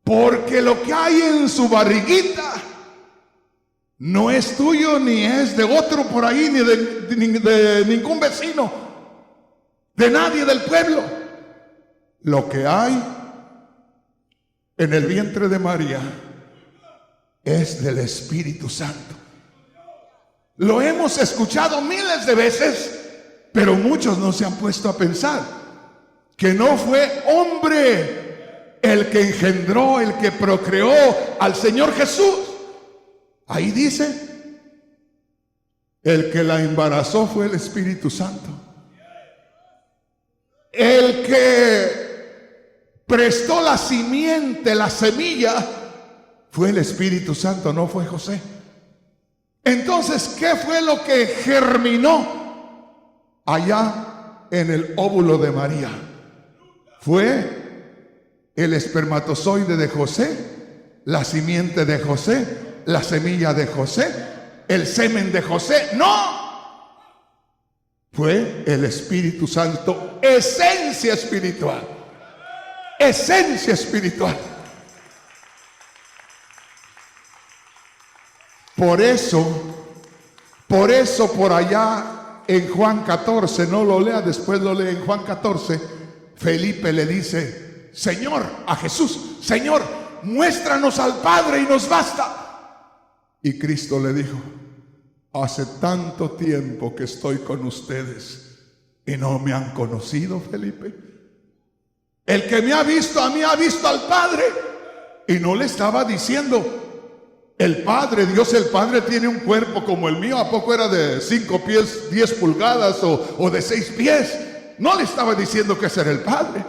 porque lo que hay en su barriguita no es tuyo, ni es de otro por ahí, ni de ningún vecino, de nadie del pueblo. Lo que hay en el vientre de María es del Espíritu Santo. Lo hemos escuchado miles de veces, pero muchos no se han puesto a pensar que no fue hombre el que engendró, el que procreó al Señor Jesús. Ahí dice: el que la embarazó fue el Espíritu Santo. El que prestó la simiente, la semilla, fue el Espíritu Santo, no fue José. Entonces, ¿qué fue lo que germinó allá en el óvulo de María? Fue el espermatozoide de José, la simiente de José, la semilla de José, el semen de José. ¡No! Fue el Espíritu Santo, esencia espiritual. Esencia espiritual. Por eso, por allá en Juan 14, no lo lea, después lo lee en Juan 14, Felipe le dice: Señor, a Jesús, Señor, muéstranos al Padre y nos basta. Y Cristo le dijo: hace tanto tiempo que estoy con ustedes y no me han conocido, Felipe. El que me ha visto a mí ha visto al Padre. Y no le estaba diciendo: el Padre, Dios el Padre tiene un cuerpo como el mío. ¿A poco era de 5 pies, 10 pulgadas o de 6 pies? No le estaba diciendo que ese era el Padre.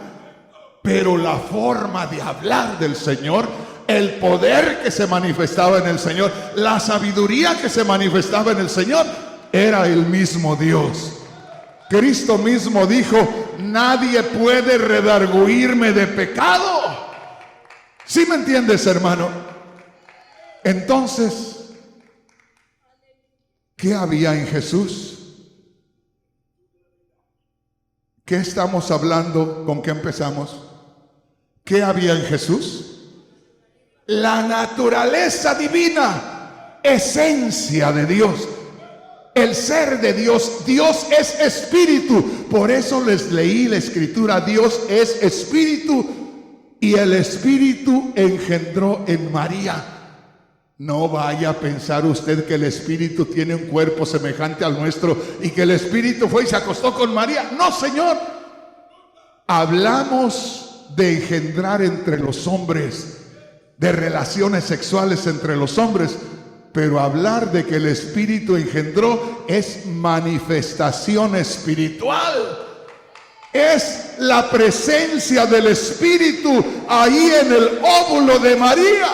Pero la forma de hablar del Señor, el poder que se manifestaba en el Señor, la sabiduría que se manifestaba en el Señor, era el mismo Dios. Cristo mismo dijo: nadie puede redarguirme de pecado. ¿Sí me entiendes, hermano? Entonces, ¿qué había en Jesús? ¿Qué estamos hablando? ¿Con qué empezamos? ¿Qué había en Jesús? La naturaleza divina, esencia de Dios, el ser de Dios. Dios es espíritu. Por eso les leí la escritura: Dios es espíritu, y el espíritu engendró en María. No vaya a pensar usted que el Espíritu tiene un cuerpo semejante al nuestro y que el Espíritu fue y se acostó con María. No, Señor. Hablamos de engendrar entre los hombres, de relaciones sexuales entre los hombres, pero hablar de que el Espíritu engendró es manifestación espiritual. Es la presencia del Espíritu ahí en el óvulo de María.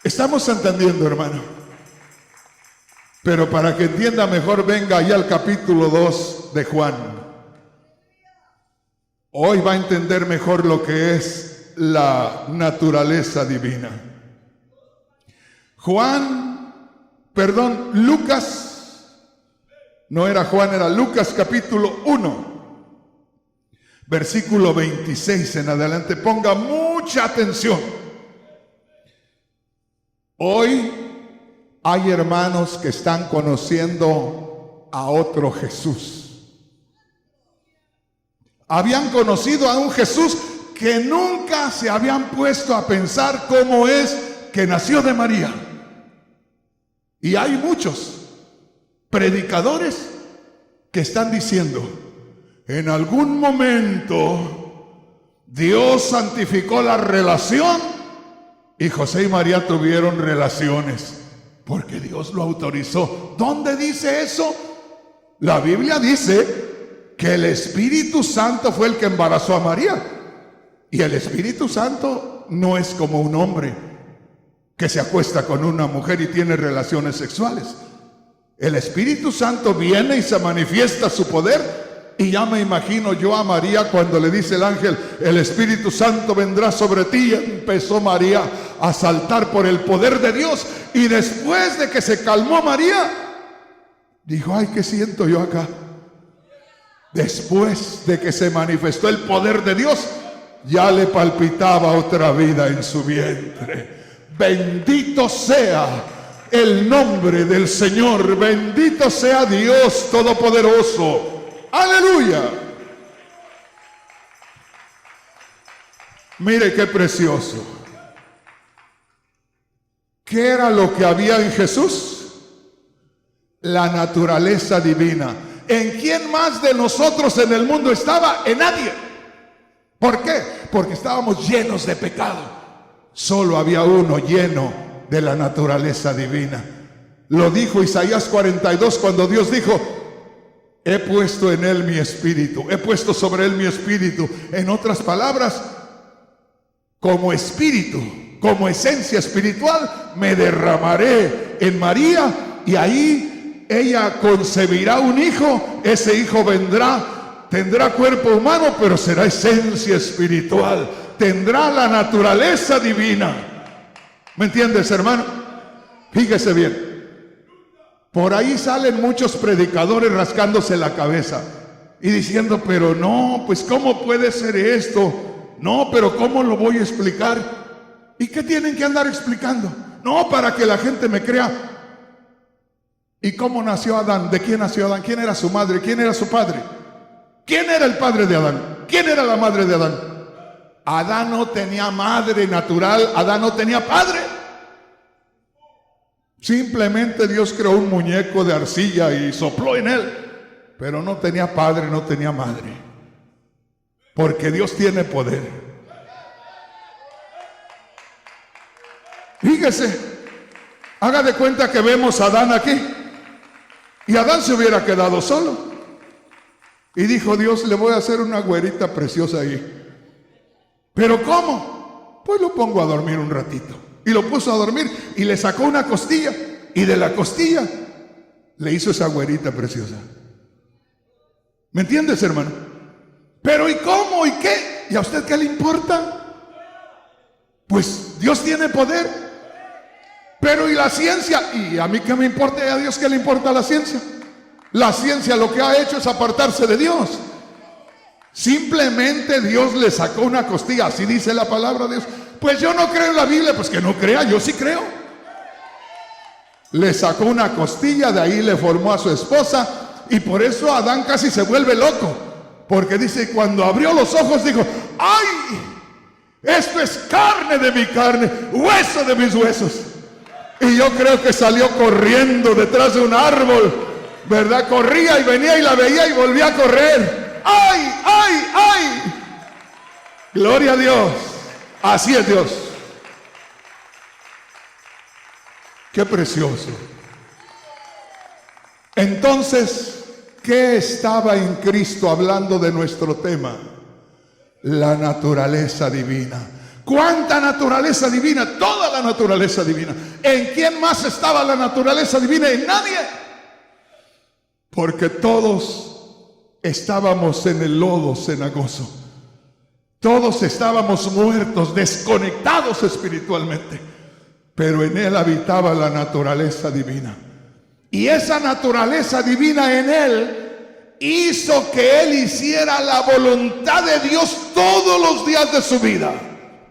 Estamos entendiendo, hermano. Pero para que entienda mejor, venga allá al capítulo 2 de Juan. Hoy va a entender mejor lo que es la naturaleza divina. Lucas, no era Juan, era Lucas capítulo 1, versículo 26 en adelante. Ponga mucha atención. Hoy hay hermanos que están conociendo a otro Jesús. Habían conocido a un Jesús que nunca se habían puesto a pensar cómo es que nació de María. Y hay muchos predicadores que están diciendo, en algún momento Dios santificó la relación y José y María tuvieron relaciones porque Dios lo autorizó. ¿Dónde dice eso? La Biblia dice que el Espíritu Santo fue el que embarazó a María. Y el Espíritu Santo no es como un hombre que se acuesta con una mujer y tiene relaciones sexuales. El Espíritu Santo viene y se manifiesta su poder. Y ya me imagino yo a María cuando le dice el ángel, el Espíritu Santo vendrá sobre ti. Y empezó María a saltar por el poder de Dios. Y después de que se calmó María, dijo, ay, ¿qué siento yo acá? Después de que se manifestó el poder de Dios, ya le palpitaba otra vida en su vientre. Bendito sea el nombre del Señor. Bendito sea Dios Todopoderoso. Aleluya. Mire qué precioso. ¿Qué era lo que había en Jesús? La naturaleza divina. ¿En quién más de nosotros en el mundo estaba? En nadie. ¿Por qué? Porque estábamos llenos de pecado. Solo había uno lleno de la naturaleza divina. Lo dijo Isaías 42 cuando Dios dijo, he puesto en él mi espíritu, he puesto sobre él mi espíritu. En otras palabras, como espíritu, como esencia espiritual, me derramaré en María y ahí ella concebirá un hijo. Ese hijo vendrá, tendrá cuerpo humano, pero será esencia espiritual, tendrá la naturaleza divina. ¿Me entiendes, hermano? Fíjese bien. Por ahí salen muchos predicadores rascándose la cabeza y diciendo, pero no, pues ¿cómo puede ser esto? No, pero ¿cómo lo voy a explicar? ¿Y qué tienen que andar explicando? No, para que la gente me crea. ¿Y cómo nació Adán? ¿De quién nació Adán? ¿Quién era su madre? ¿Quién era su padre? ¿Quién era el padre de Adán? ¿Quién era la madre de Adán? Adán no tenía madre natural, Adán no tenía padre. Simplemente Dios creó un muñeco de arcilla y sopló en él, pero no tenía padre, no tenía madre, porque Dios tiene poder. Fíjese, haga de cuenta que vemos a Adán aquí y Adán se hubiera quedado solo y dijo Dios, le voy a hacer una güerita preciosa ahí. ¿Pero cómo? Pues lo pongo a dormir un ratito. Y lo puso a dormir y le sacó una costilla y de la costilla le hizo esa güerita preciosa. ¿Me entiendes, hermano? Pero ¿y cómo? ¿Y qué? ¿Y a usted qué le importa? Pues Dios tiene poder. Pero ¿y la ciencia? ¿Y a mí qué me importa? ¿Y a Dios qué le importa la ciencia? La ciencia lo que ha hecho es apartarse de Dios. Simplemente Dios le sacó una costilla, así dice la palabra de Dios. Pues yo no creo en la Biblia, pues que no crea, yo sí creo. Le sacó una costilla, de ahí le formó a su esposa y por eso Adán casi se vuelve loco. Porque dice, cuando abrió los ojos dijo, ¡ay! Esto es carne de mi carne, hueso de mis huesos. Y yo creo que salió corriendo detrás de un árbol, ¿verdad? Corría y venía y la veía y volvía a correr. ¡Ay, ay, ay! Gloria a Dios. Así es Dios. Qué precioso. Entonces, ¿qué estaba en Cristo hablando de nuestro tema? La naturaleza divina. ¿Cuánta naturaleza divina? Toda la naturaleza divina. ¿En quién más estaba la naturaleza divina? En nadie. Porque todos estábamos en el lodo cenagoso. Todos estábamos muertos, desconectados espiritualmente, pero en él habitaba la naturaleza divina. Y esa naturaleza divina en él hizo que él hiciera la voluntad de Dios todos los días de su vida.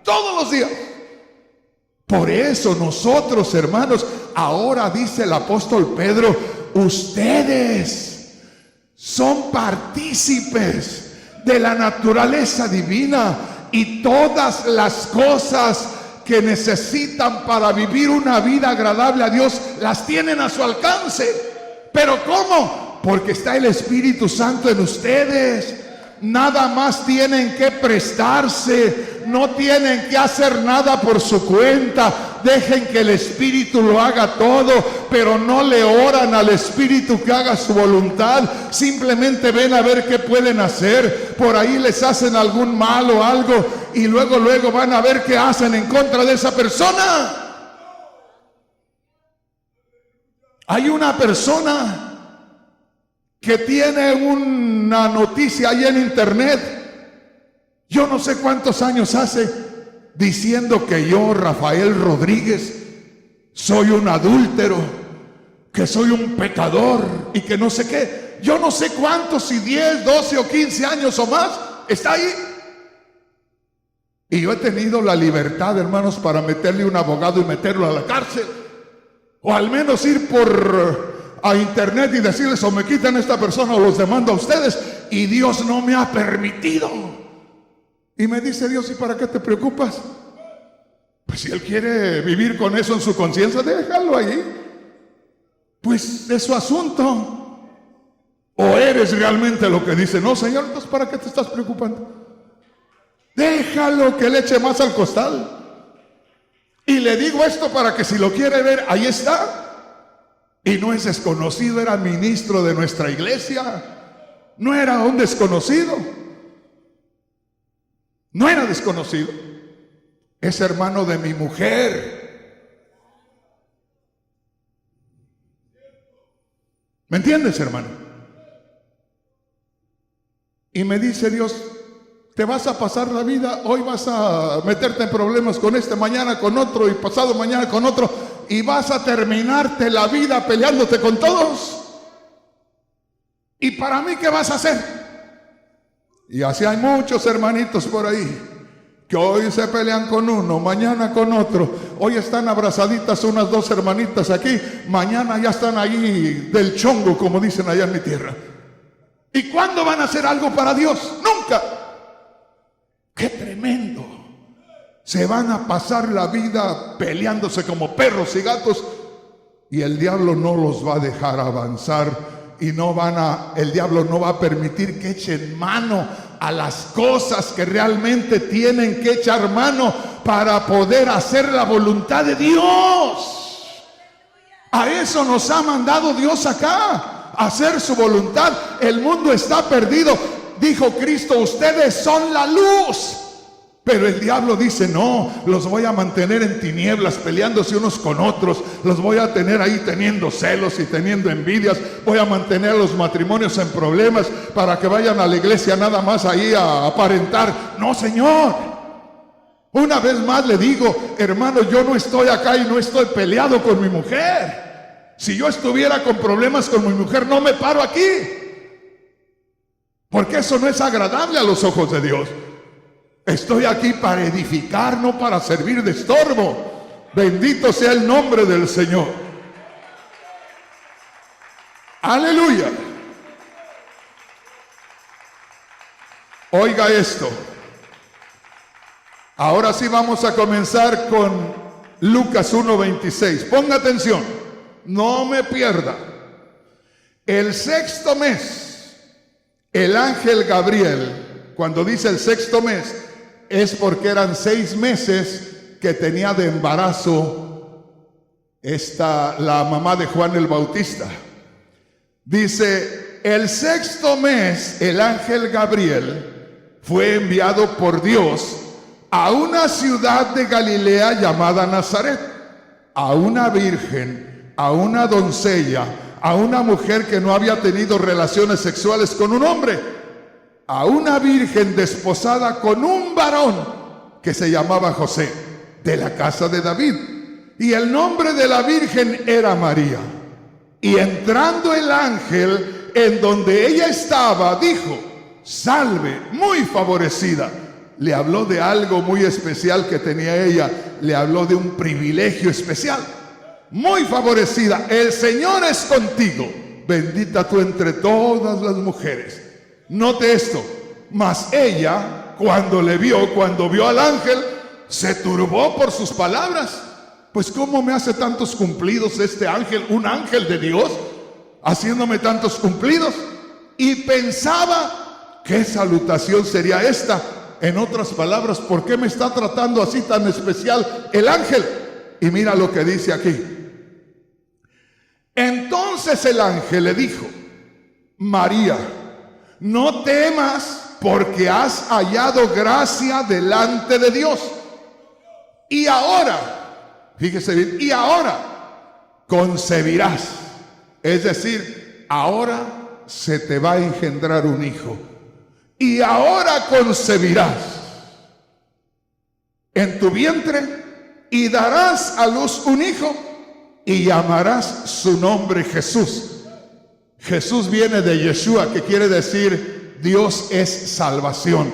Todos los días. Por eso nosotros, hermanos, ahora dice el apóstol Pedro, ustedes son partícipes de la naturaleza divina y todas las cosas que necesitan para vivir una vida agradable a Dios las tienen a su alcance. ¿Pero cómo? Porque está el Espíritu Santo en ustedes. Nada más tienen que prestarse, no tienen que hacer nada por su cuenta. Dejen que el Espíritu lo haga todo, pero no le oran al Espíritu que haga su voluntad. Simplemente ven a ver qué pueden hacer. Por ahí les hacen algún mal o algo y luego van a ver qué hacen en contra de esa persona. Hay una persona que tiene una noticia ahí en internet, yo no sé cuántos años hace, diciendo que yo, Rafael Rodríguez, soy un adúltero, que soy un pecador y que no sé qué. Yo no sé cuántos, si 10, 12 o 15 años o más, está ahí. Y yo he tenido la libertad, hermanos, para meterle un abogado y meterlo a la cárcel, o al menos ir a internet y decirles, o me quitan a esta persona o los demando a ustedes, y Dios no me ha permitido. Y me dice Dios, ¿y para qué te preocupas? Pues si Él quiere vivir con eso en su conciencia, déjalo ahí. Pues es su asunto. ¿O eres realmente lo que dice? No, Señor, entonces ¿para qué te estás preocupando? Déjalo que le eche más al costal. Y le digo esto para que si lo quiere ver, ahí está. Y no es desconocido, era ministro de nuestra iglesia. No era un desconocido. No era desconocido. Es hermano de mi mujer. ¿Me entiendes, hermano? Y me dice Dios, te vas a pasar la vida, hoy vas a meterte en problemas con este, mañana con otro y pasado mañana con otro, y vas a terminarte la vida peleándote con todos. ¿Y para mí qué vas a hacer? Y así hay muchos hermanitos por ahí que hoy se pelean con uno, mañana con otro. Hoy están abrazaditas unas dos hermanitas aquí, mañana ya están ahí del chongo, como dicen allá en mi tierra. ¿Y cuándo van a hacer algo para Dios? Nunca. ¡Qué tremendo! Se van a pasar la vida peleándose como perros y gatos, y el diablo no los va a dejar avanzar, y el diablo no va a permitir que echen mano a las cosas que realmente tienen que echar mano para poder hacer la voluntad de Dios. A eso nos ha mandado Dios acá, a hacer su voluntad. El mundo está perdido. Dijo Cristo, ustedes son la luz. Pero el diablo dice, no, los voy a mantener en tinieblas, peleándose unos con otros. Los voy a tener ahí teniendo celos y teniendo envidias. Voy a mantener los matrimonios en problemas para que vayan a la iglesia nada más ahí a aparentar. No, Señor. Una vez más le digo, hermano, yo no estoy acá y no estoy peleado con mi mujer. Si yo estuviera con problemas con mi mujer, no me paro aquí. Porque eso no es agradable a los ojos de Dios. Estoy aquí para edificar, no para servir de estorbo. Bendito sea el nombre del Señor. Aleluya. Oiga esto. Ahora sí vamos a comenzar con Lucas 1:26. Ponga atención, no me pierda. El sexto mes, el ángel Gabriel, cuando dice el sexto mes, es porque eran 6 meses que tenía de embarazo la mamá de Juan el Bautista. Dice, el sexto mes, el ángel Gabriel fue enviado por Dios a una ciudad de Galilea llamada Nazaret, a una virgen, a una doncella, a una mujer que no había tenido relaciones sexuales con un hombre, a una virgen desposada con un varón que se llamaba José, de la casa de David, y el nombre de la virgen era María. Y entrando el ángel en donde ella estaba, dijo, salve, muy favorecida, le habló de algo muy especial que tenía ella, le habló de un privilegio especial, muy favorecida. El Señor es contigo, bendita tú entre todas las mujeres. Note esto, mas ella, cuando vio al ángel, se turbó por sus palabras. Pues ¿cómo me hace tantos cumplidos este ángel, un ángel de Dios, haciéndome tantos cumplidos? Y pensaba, ¿qué salutación sería esta? En otras palabras, ¿por qué me está tratando así tan especial el ángel? Y mira lo que dice aquí. Entonces el ángel le dijo: María, no temas, porque has hallado gracia delante de Dios. Y ahora, fíjese bien, y ahora concebirás. Es decir, ahora se te va a engendrar un hijo. Y ahora concebirás en tu vientre y darás a luz un hijo y llamarás su nombre Jesús. Jesús viene de Yeshua, que quiere decir Dios es salvación.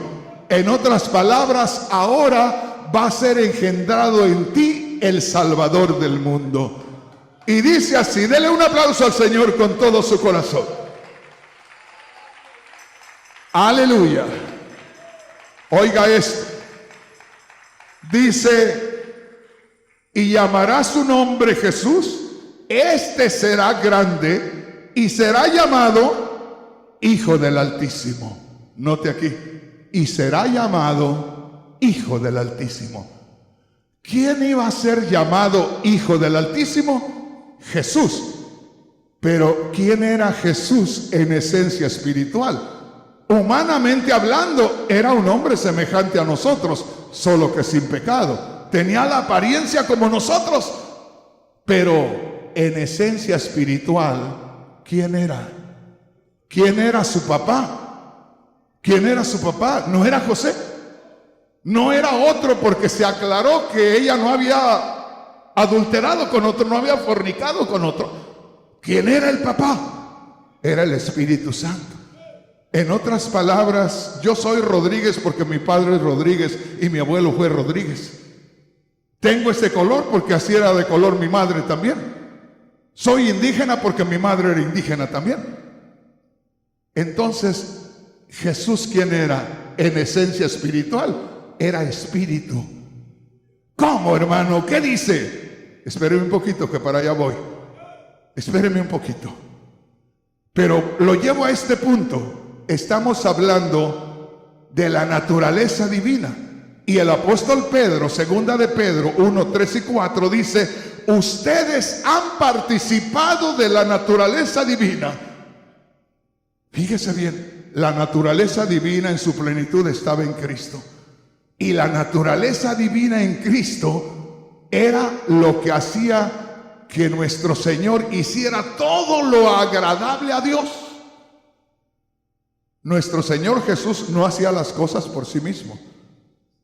En otras palabras, ahora va a ser engendrado en ti el Salvador del mundo. Y dice así, dele un aplauso al Señor con todo su corazón. Aleluya. Oiga esto. Dice, y llamará su nombre Jesús. Este será grande y será llamado Hijo del Altísimo. Note aquí, y será llamado Hijo del Altísimo. ¿Quién iba a ser llamado Hijo del Altísimo? Jesús. Pero ¿quién era Jesús en esencia espiritual? Humanamente hablando, era un hombre semejante a nosotros, solo que sin pecado. Tenía la apariencia como nosotros, pero en esencia espiritual, ¿quién era? ¿Quién era su papá? ¿Quién era su papá? No era José, no era otro, porque se aclaró que ella no había adulterado con otro, no había fornicado con otro. ¿Quién era el papá? Era el Espíritu Santo. En otras palabras, yo soy Rodríguez porque mi padre es Rodríguez y mi abuelo fue Rodríguez. Tengo ese color porque así era de color mi madre también. Soy indígena porque mi madre era indígena también. Entonces, Jesús, ¿quién era? En esencia espiritual, era espíritu. ¿Cómo, hermano? ¿Qué dice? Espéreme un poquito que para allá voy. Espéreme un poquito. Pero lo llevo a este punto. Estamos hablando de la naturaleza divina. Y el apóstol Pedro, segunda de Pedro 1, 3 y 4, dice: ustedes han participado de la naturaleza divina. Fíjese bien, la naturaleza divina en su plenitud estaba en Cristo. Y la naturaleza divina en Cristo era lo que hacía que nuestro Señor hiciera todo lo agradable a Dios. Nuestro Señor Jesús no hacía las cosas por sí mismo.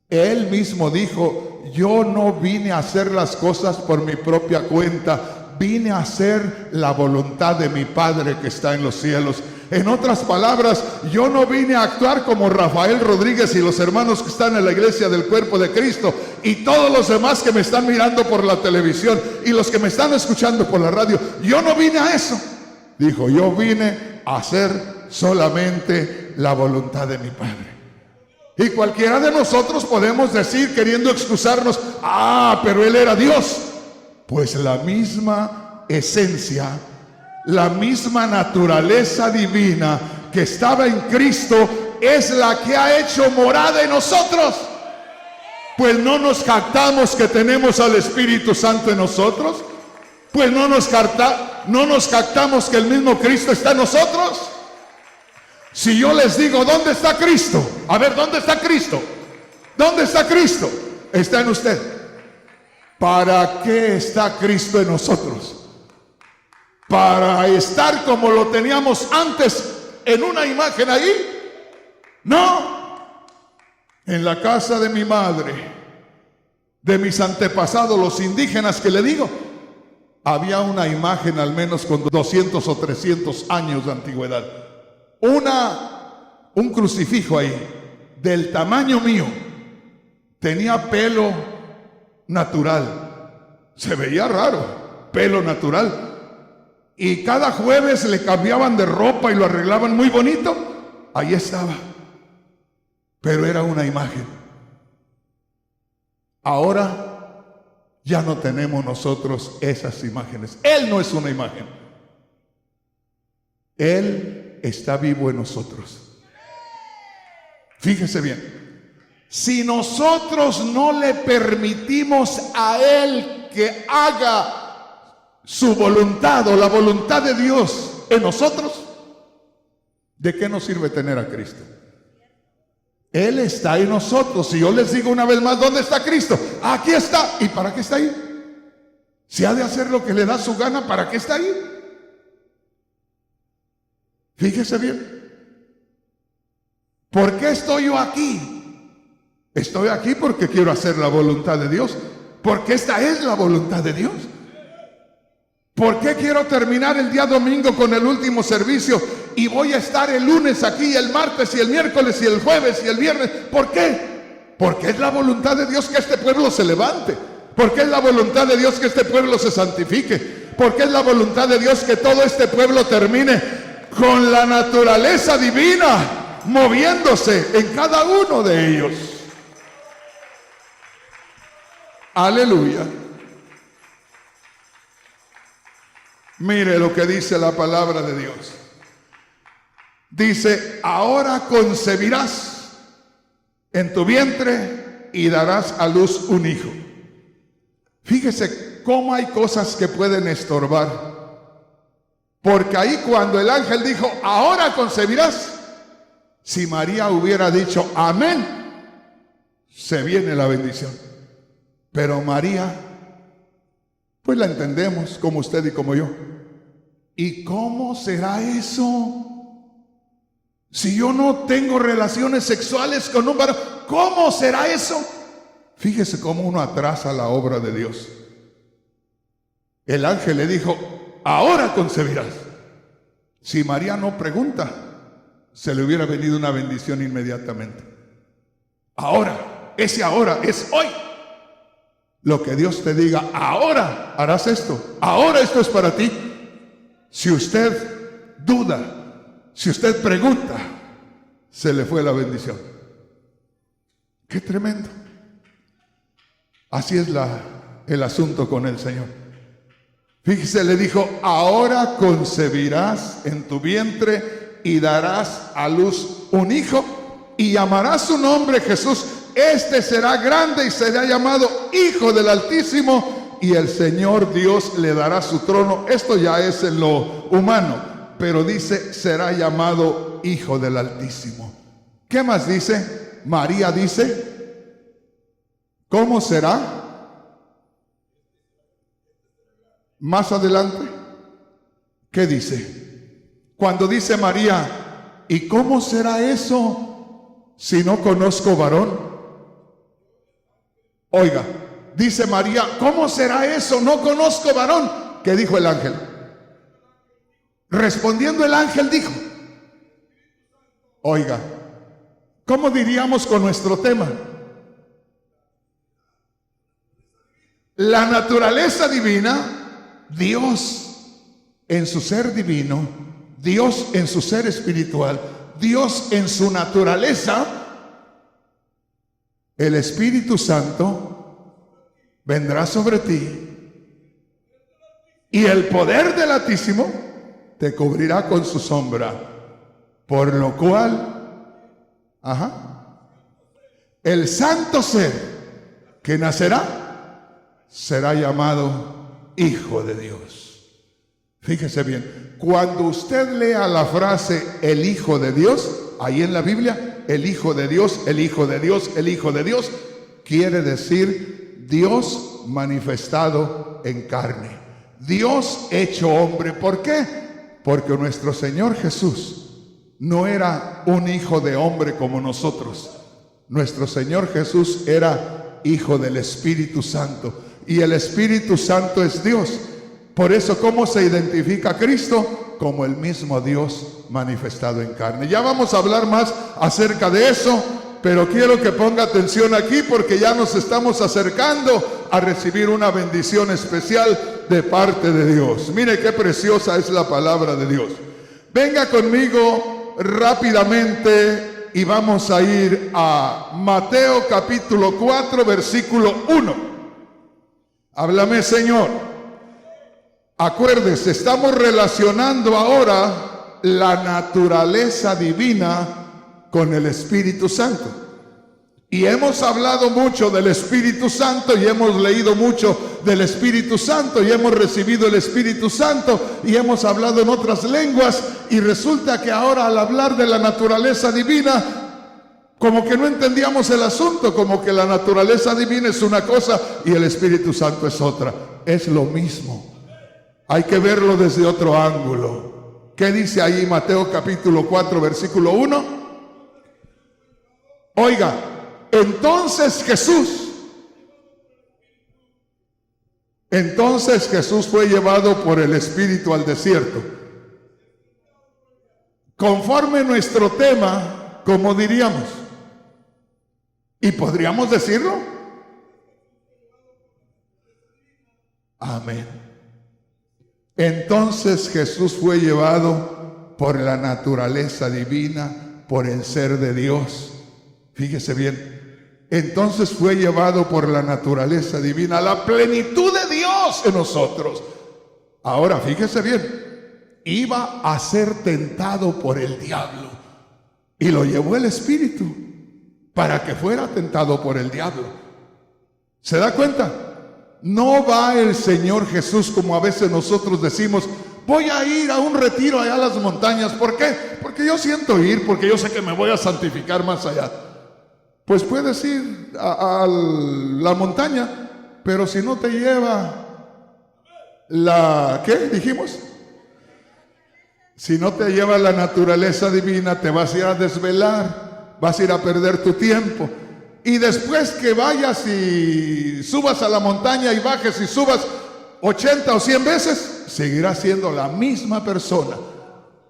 Él mismo dijo: yo no vine a hacer las cosas por mi propia cuenta, vine a hacer la voluntad de mi Padre que está en los cielos. En otras palabras, yo no vine a actuar como Rafael Rodríguez y los hermanos que están en la iglesia del cuerpo de Cristo y todos los demás que me están mirando por la televisión y los que me están escuchando por la radio. Yo no vine a eso. Dijo: yo vine a hacer solamente la voluntad de mi Padre. Y cualquiera de nosotros podemos decir, queriendo excusarnos: pero Él era Dios. Pues la misma esencia, la misma naturaleza divina que estaba en Cristo es la que ha hecho morada en nosotros. Pues no nos jactamos que tenemos al Espíritu Santo en nosotros. Pues no nos jactamos que el mismo Cristo está en nosotros. Si yo les digo: ¿dónde está Cristo? A ver, ¿dónde está Cristo? ¿Dónde está Cristo? Está en usted. ¿Para qué está Cristo en nosotros? ¿Para estar como lo teníamos antes en una imagen ahí? No. En la casa de mi madre, de mis antepasados, los indígenas que le digo, había una imagen al menos con 200 o 300 años de antigüedad. Un crucifijo ahí, del tamaño mío, tenía pelo natural. Se veía raro, pelo natural. Y cada jueves le cambiaban de ropa y lo arreglaban muy bonito. Ahí estaba. Pero era una imagen. Ahora ya no tenemos nosotros esas imágenes. Él no es una imagen. Él está vivo en nosotros. Fíjese bien. Si nosotros no le permitimos a Él que haga su voluntad o la voluntad de Dios en nosotros, ¿de qué nos sirve tener a Cristo? Él está en nosotros. Y yo les digo una vez más, ¿dónde está Cristo? Aquí está. ¿Y para qué está ahí? Si ha de hacer lo que le da su gana, ¿para qué está ahí? Fíjese bien. ¿Por qué estoy yo aquí? Estoy aquí porque quiero hacer la voluntad de Dios. Porque esta es la voluntad de Dios. ¿Por qué quiero terminar el día domingo con el último servicio y voy a estar el lunes aquí, el martes y el miércoles y el jueves y el viernes? ¿Por qué? Porque es la voluntad de Dios que este pueblo se levante. Porque es la voluntad de Dios que este pueblo se santifique. Porque es la voluntad de Dios que todo este pueblo termine con la naturaleza divina moviéndose en cada uno de ellos. Aleluya. Mire lo que dice la palabra de Dios. Dice, ahora concebirás en tu vientre y darás a luz un hijo. Fíjese cómo hay cosas que pueden estorbar. Porque ahí cuando el ángel dijo, ahora concebirás, si María hubiera dicho, amén, se viene la bendición. Pero María, pues la entendemos como usted y como yo. ¿Y cómo será eso? Si yo no tengo relaciones sexuales con un varón, ¿cómo será eso? Fíjese cómo uno atrasa la obra de Dios. El ángel le dijo, ahora concebirás. Si María no pregunta, se le hubiera venido una bendición inmediatamente. Ahora, ese ahora es hoy. Lo que Dios te diga, ahora harás esto, ahora esto es para ti. Si usted duda, si usted pregunta, se le fue la bendición. Qué tremendo. Así es el asunto con el Señor. Fíjese, le dijo, ahora concebirás en tu vientre y darás a luz un hijo y llamarás su nombre Jesús. Este será grande y será llamado Hijo del Altísimo, y el Señor Dios le dará su trono. Esto ya es en lo humano, pero dice, será llamado Hijo del Altísimo. ¿Qué más dice? María dice, ¿cómo será? Más adelante, ¿qué dice? Cuando dice María, ¿y cómo será eso si no conozco varón? Oiga, dice María, ¿cómo será eso? No conozco varón. ¿Qué dijo el ángel? Respondiendo el ángel dijo, oiga, ¿cómo diríamos con nuestro tema? La naturaleza divina, Dios en su ser divino, Dios en su ser espiritual, Dios en su naturaleza, el Espíritu Santo vendrá sobre ti y el poder del Altísimo te cubrirá con su sombra, por lo cual, el santo ser que nacerá será llamado Hijo de Dios. Fíjese bien, cuando usted lea la frase el Hijo de Dios, ahí en la Biblia, el Hijo de Dios, el Hijo de Dios, el Hijo de Dios, quiere decir Dios manifestado en carne, Dios hecho hombre. ¿Por qué? Porque nuestro Señor Jesús no era un hijo de hombre como nosotros. Nuestro Señor Jesús era hijo del Espíritu Santo, y el Espíritu Santo es Dios. Por eso, ¿cómo se identifica a Cristo? Como el mismo Dios manifestado en carne. Ya vamos a hablar más acerca de eso, pero quiero que ponga atención aquí porque ya nos estamos acercando a recibir una bendición especial de parte de Dios. Mire qué preciosa es la palabra de Dios. Venga conmigo rápidamente y vamos a ir a Mateo capítulo 4, versículo 1. Háblame, Señor. Acuérdese, estamos relacionando ahora la naturaleza divina con el Espíritu Santo. Y hemos hablado mucho del Espíritu Santo y hemos leído mucho del Espíritu Santo y hemos recibido el Espíritu Santo y hemos hablado en otras lenguas, y resulta que ahora al hablar de la naturaleza divina, como que no entendíamos el asunto, como que la naturaleza divina es una cosa y el Espíritu Santo es otra. Es lo mismo. Hay que verlo desde otro ángulo. ¿Qué dice ahí Mateo capítulo 4, versículo 1? Oiga, entonces Jesús fue llevado por el Espíritu al desierto. Conforme nuestro tema, ¿cómo diríamos? ¿Y podríamos decirlo? Amén. Entonces Jesús fue llevado por la naturaleza divina, por el ser de Dios. Fíjese bien, entonces fue llevado por la naturaleza divina, la plenitud de Dios en nosotros. Ahora, fíjese bien, iba a ser tentado por el diablo y lo llevó el Espíritu para que fuera tentado por el diablo. ¿Se da cuenta? No va el Señor Jesús como a veces nosotros decimos: voy a ir a un retiro allá a las montañas. ¿Por qué? Porque yo siento ir, porque yo sé que me voy a santificar más allá. Pues puedes ir a la montaña, pero si no te lleva ¿qué dijimos? Si no te lleva la naturaleza divina, te vas a ir a desvelar, vas a ir a perder tu tiempo. Y después que vayas y subas a la montaña y bajes y subas 80 o 100 veces, seguirás siendo la misma persona.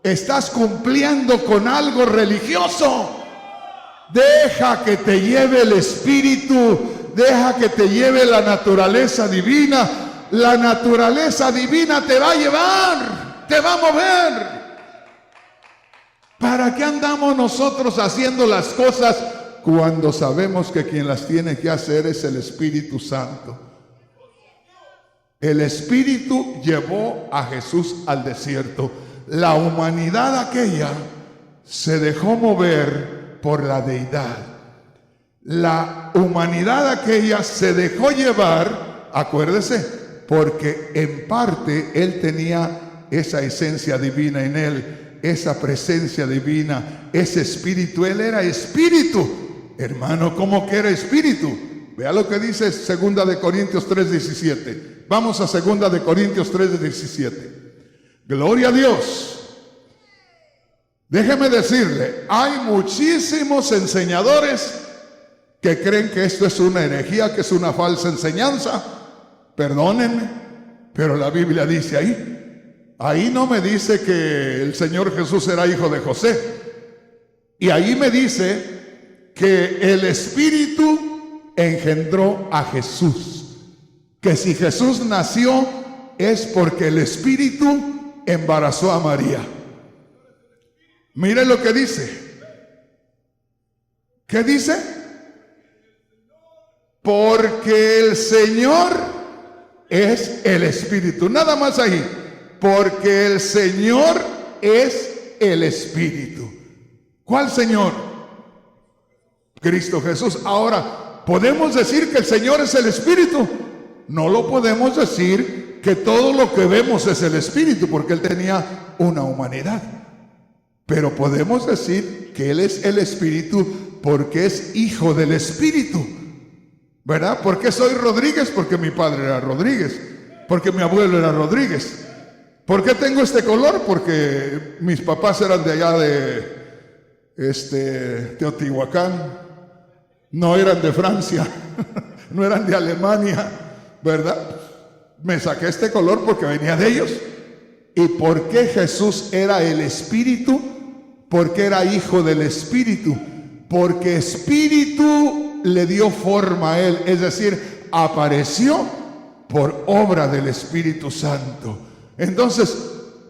Estás cumpliendo con algo religioso. Deja que te lleve el Espíritu, deja que te lleve la naturaleza divina. La naturaleza divina te va a llevar, te va a mover. ¿Para qué andamos nosotros haciendo las cosas cuando sabemos que quien las tiene que hacer es el Espíritu Santo? El Espíritu llevó a Jesús al desierto. La humanidad aquella se dejó mover por la deidad. La humanidad aquella se dejó llevar, acuérdese, porque en parte él tenía esa esencia divina en él, esa presencia divina, ese espíritu. Él era espíritu. Hermano, ¿cómo que era espíritu? Vea lo que dice 2 de Corintios 3:17. Vamos a 2 de Corintios 3:17. Gloria a Dios. Déjeme decirle, hay muchísimos enseñadores que creen que esto es una herejía, que es una falsa enseñanza. Perdónenme, pero la Biblia dice ahí no me dice que el Señor Jesús era hijo de José. Y ahí me dice que el Espíritu engendró a Jesús. Que si Jesús nació es porque el Espíritu embarazó a María. Mire lo que dice. ¿Qué dice? Porque el Señor es el Espíritu. Nada más ahí. Porque el Señor es el Espíritu. ¿Cuál Señor? Cristo Jesús. Ahora, ¿podemos decir que el Señor es el Espíritu? No lo podemos decir que todo lo que vemos es el Espíritu, porque Él tenía una humanidad. Pero podemos decir que Él es el Espíritu porque es hijo del Espíritu, ¿verdad? ¿Por qué soy Rodríguez? Porque mi padre era Rodríguez, porque mi abuelo era Rodríguez. ¿Por qué tengo este color? Porque mis papás eran de allá de Teotihuacán, no eran de Francia, no eran de Alemania, ¿verdad? Me saqué este color porque venía de ellos. ¿Y por qué Jesús era el Espíritu? Porque era hijo del Espíritu. porque espíritu le dio forma a él, es decir, apareció por obra del Espíritu Santo. Entonces,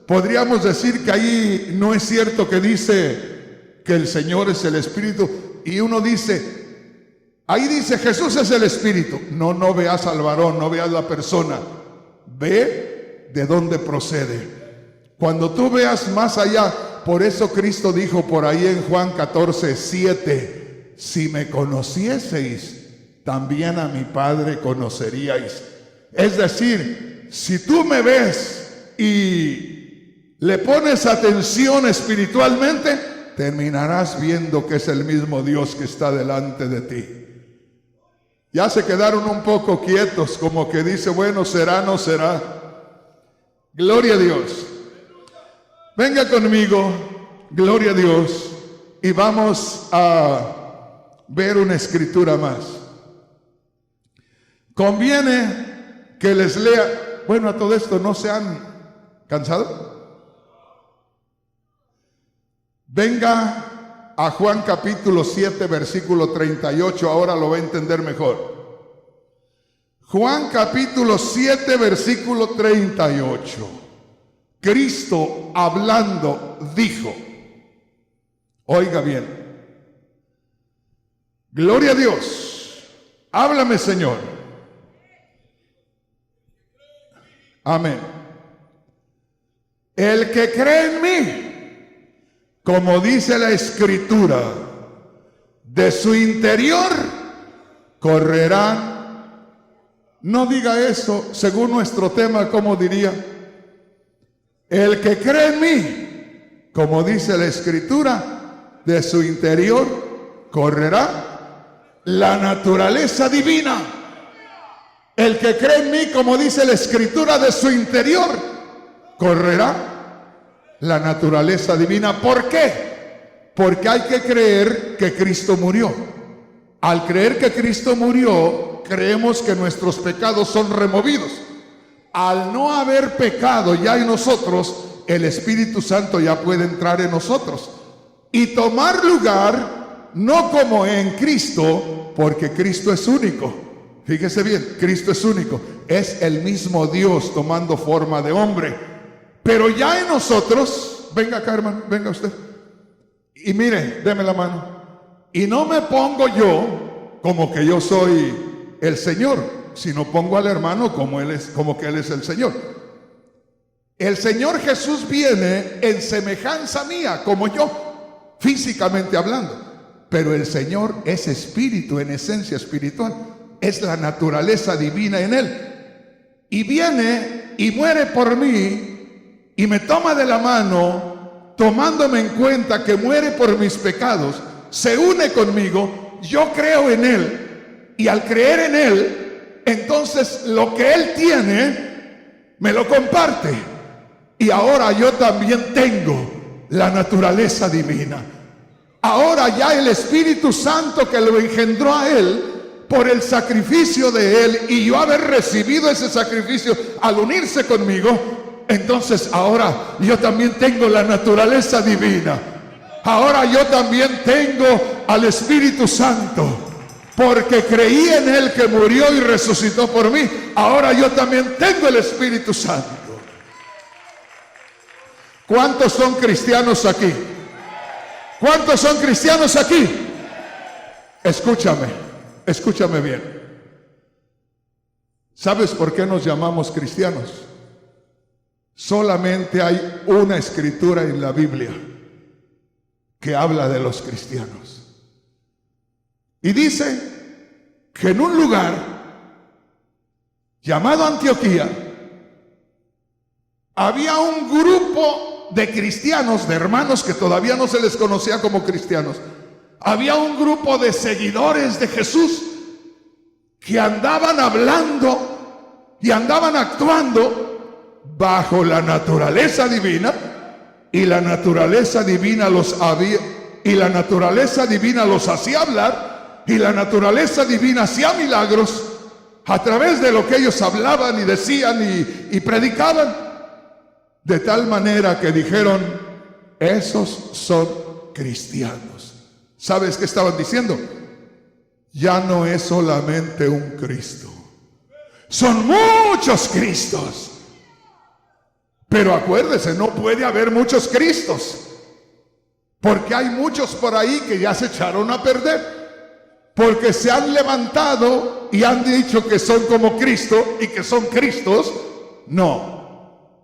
podríamos decir que ahí no es cierto que dice que el Señor es el Espíritu, y uno dice, ahí dice Jesús es el Espíritu. No, no veas al varón, no veas la persona, ve de dónde procede. Cuando tú veas más allá, por eso Cristo dijo por ahí en Juan 14:7, si me conocieseis, también a mi Padre conoceríais. Es decir, si tú me ves y le pones atención espiritualmente, terminarás viendo que es el mismo Dios que está delante de ti. Ya se quedaron un poco quietos, como que dice, bueno, será, no será. Gloria a Dios. Venga conmigo, gloria a Dios, y vamos a ver una escritura más. Conviene que les lea. Bueno, a todo esto, ¿no se han cansado? Venga a Juan capítulo 7, versículo 38, ahora lo va a entender mejor. Juan capítulo 7, versículo 38. Cristo hablando dijo, oiga bien, gloria a Dios, háblame Señor. Amén. El que cree en mí, como dice la Escritura, de su interior correrán. No diga eso, según nuestro tema, ¿cómo diría? El que cree en mí, como dice la Escritura, de su interior correrá la naturaleza divina. El que cree en mí, como dice la Escritura, de su interior correrá la naturaleza divina. ¿Por qué? Porque hay que creer que Cristo murió. Al creer que Cristo murió, creemos que nuestros pecados son removidos. Al no haber pecado ya en nosotros, el Espíritu Santo ya puede entrar en nosotros y tomar lugar, no como en Cristo, porque Cristo es único. Fíjese bien, Cristo es único, es el mismo Dios tomando forma de hombre, pero ya en nosotros, venga acá hermano, venga usted, y mire, deme la mano, y no me pongo yo como que yo soy el Señor, sino pongo al hermano como él es, como que él es el Señor. El Señor Jesús viene en semejanza mía, como yo, físicamente hablando, pero el Señor es espíritu, en esencia espiritual. Es la naturaleza divina en él. Y viene y muere por mí y me toma de la mano, tomándome en cuenta que muere por mis pecados, se une conmigo, yo creo en él. Y al creer en él, entonces lo que él tiene, me lo comparte. Y ahora yo también tengo la naturaleza divina. Ahora ya el Espíritu Santo que lo engendró a él, por el sacrificio de él, y yo haber recibido ese sacrificio al unirse conmigo, entonces ahora yo también tengo la naturaleza divina. Ahora yo también tengo al Espíritu Santo, porque creí en él que murió y resucitó por mí. Ahora yo también tengo el Espíritu Santo. ¿Cuántos son cristianos aquí? ¿Cuántos son cristianos aquí? Escúchame bien. ¿Sabes por qué nos llamamos cristianos? Solamente hay una escritura en la Biblia que habla de los cristianos. Y dice que en un lugar llamado Antioquía había un grupo de cristianos, de hermanos que todavía no se les conocía como cristianos. Había un grupo de seguidores de Jesús que andaban hablando y andaban actuando bajo la naturaleza divina, y la naturaleza divina los hacía hablar, y la naturaleza divina hacía milagros a través de lo que ellos hablaban y decían y predicaban, de tal manera que dijeron, esos son cristianos. ¿Sabes qué estaban diciendo? Ya no es solamente un Cristo, son muchos Cristos. Pero acuérdese, no puede haber muchos Cristos, porque hay muchos por ahí que ya se echaron a perder, porque se han levantado y han dicho que son como Cristo y que son Cristos. No,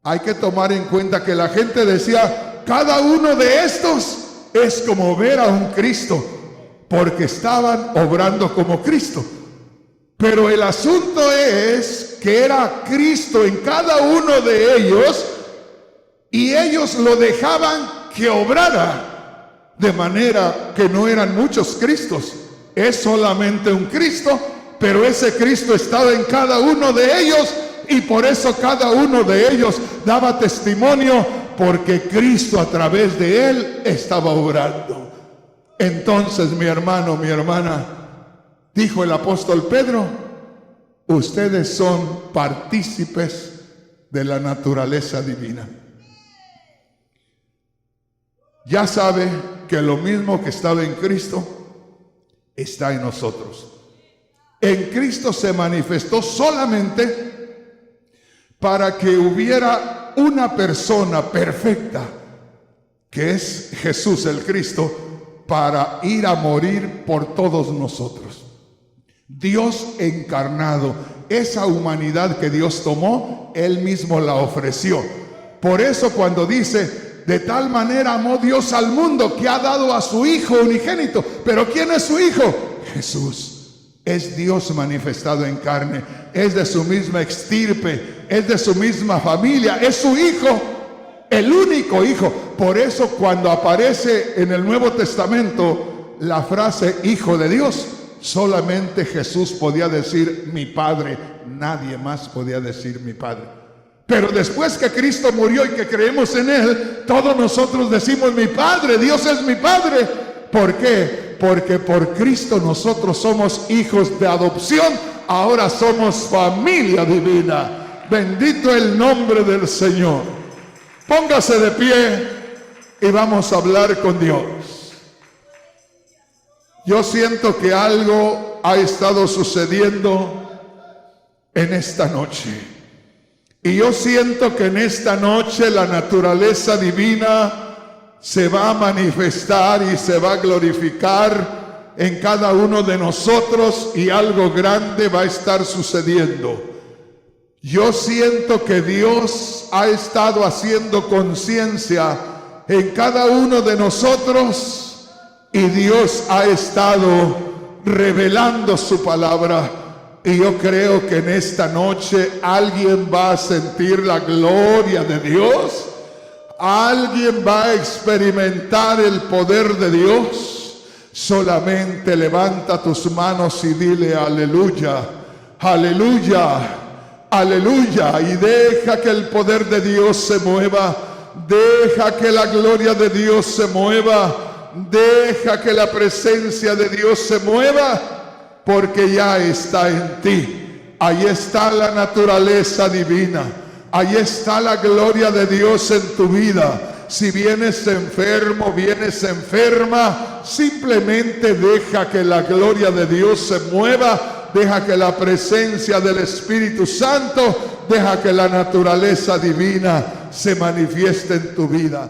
hay que tomar en cuenta que la gente decía, cada uno de estos es como ver a un Cristo, porque estaban obrando como Cristo. Pero el asunto es que era Cristo en cada uno de ellos, y ellos lo dejaban que obrara, de manera que no eran muchos Cristos, es solamente un Cristo, pero ese Cristo estaba en cada uno de ellos, y por eso cada uno de ellos daba testimonio, porque Cristo a través de él estaba obrando. Entonces, mi hermano, mi hermana, dijo el apóstol Pedro, ustedes son partícipes de la naturaleza divina. Ya sabe que lo mismo que estaba en Cristo está en nosotros. En Cristo se manifestó solamente para que hubiera una persona perfecta, que es Jesús el Cristo, para ir a morir por todos nosotros. Dios encarnado, esa humanidad que Dios tomó, Él mismo la ofreció. Por eso cuando dice, de tal manera amó Dios al mundo que ha dado a su Hijo unigénito. ¿Pero quién es su Hijo? Jesús. Es Dios manifestado en carne, es de su misma extirpe, es de su misma familia, es su Hijo, el único Hijo. Por eso cuando aparece en el Nuevo Testamento la frase Hijo de Dios, solamente Jesús podía decir mi Padre, nadie más podía decir mi Padre. Pero después que Cristo murió y que creemos en Él, todos nosotros decimos mi Padre, Dios es mi Padre. ¿Por qué? Porque por Cristo nosotros somos hijos de adopción, ahora somos familia divina. Bendito el nombre del Señor. Póngase de pie y vamos a hablar con Dios. Yo siento que algo ha estado sucediendo en esta noche. Y yo siento que en esta noche la naturaleza divina se va a manifestar y se va a glorificar en cada uno de nosotros, y algo grande va a estar sucediendo. Yo siento que Dios ha estado haciendo conciencia en cada uno de nosotros, y Dios ha estado revelando su palabra. Y yo creo que en esta noche alguien va a sentir la gloria de Dios. Alguien va a experimentar el poder de Dios. Solamente levanta tus manos y dile aleluya, aleluya, aleluya. Y deja que el poder de Dios se mueva. Deja que la gloria de Dios se mueva. Deja que la presencia de Dios se mueva. Porque ya está en ti. Ahí está la naturaleza divina. Ahí está la gloria de Dios en tu vida. Si vienes enfermo, vienes enferma, simplemente deja que la gloria de Dios se mueva. Deja que la presencia del Espíritu Santo, deja que la naturaleza divina se manifieste en tu vida.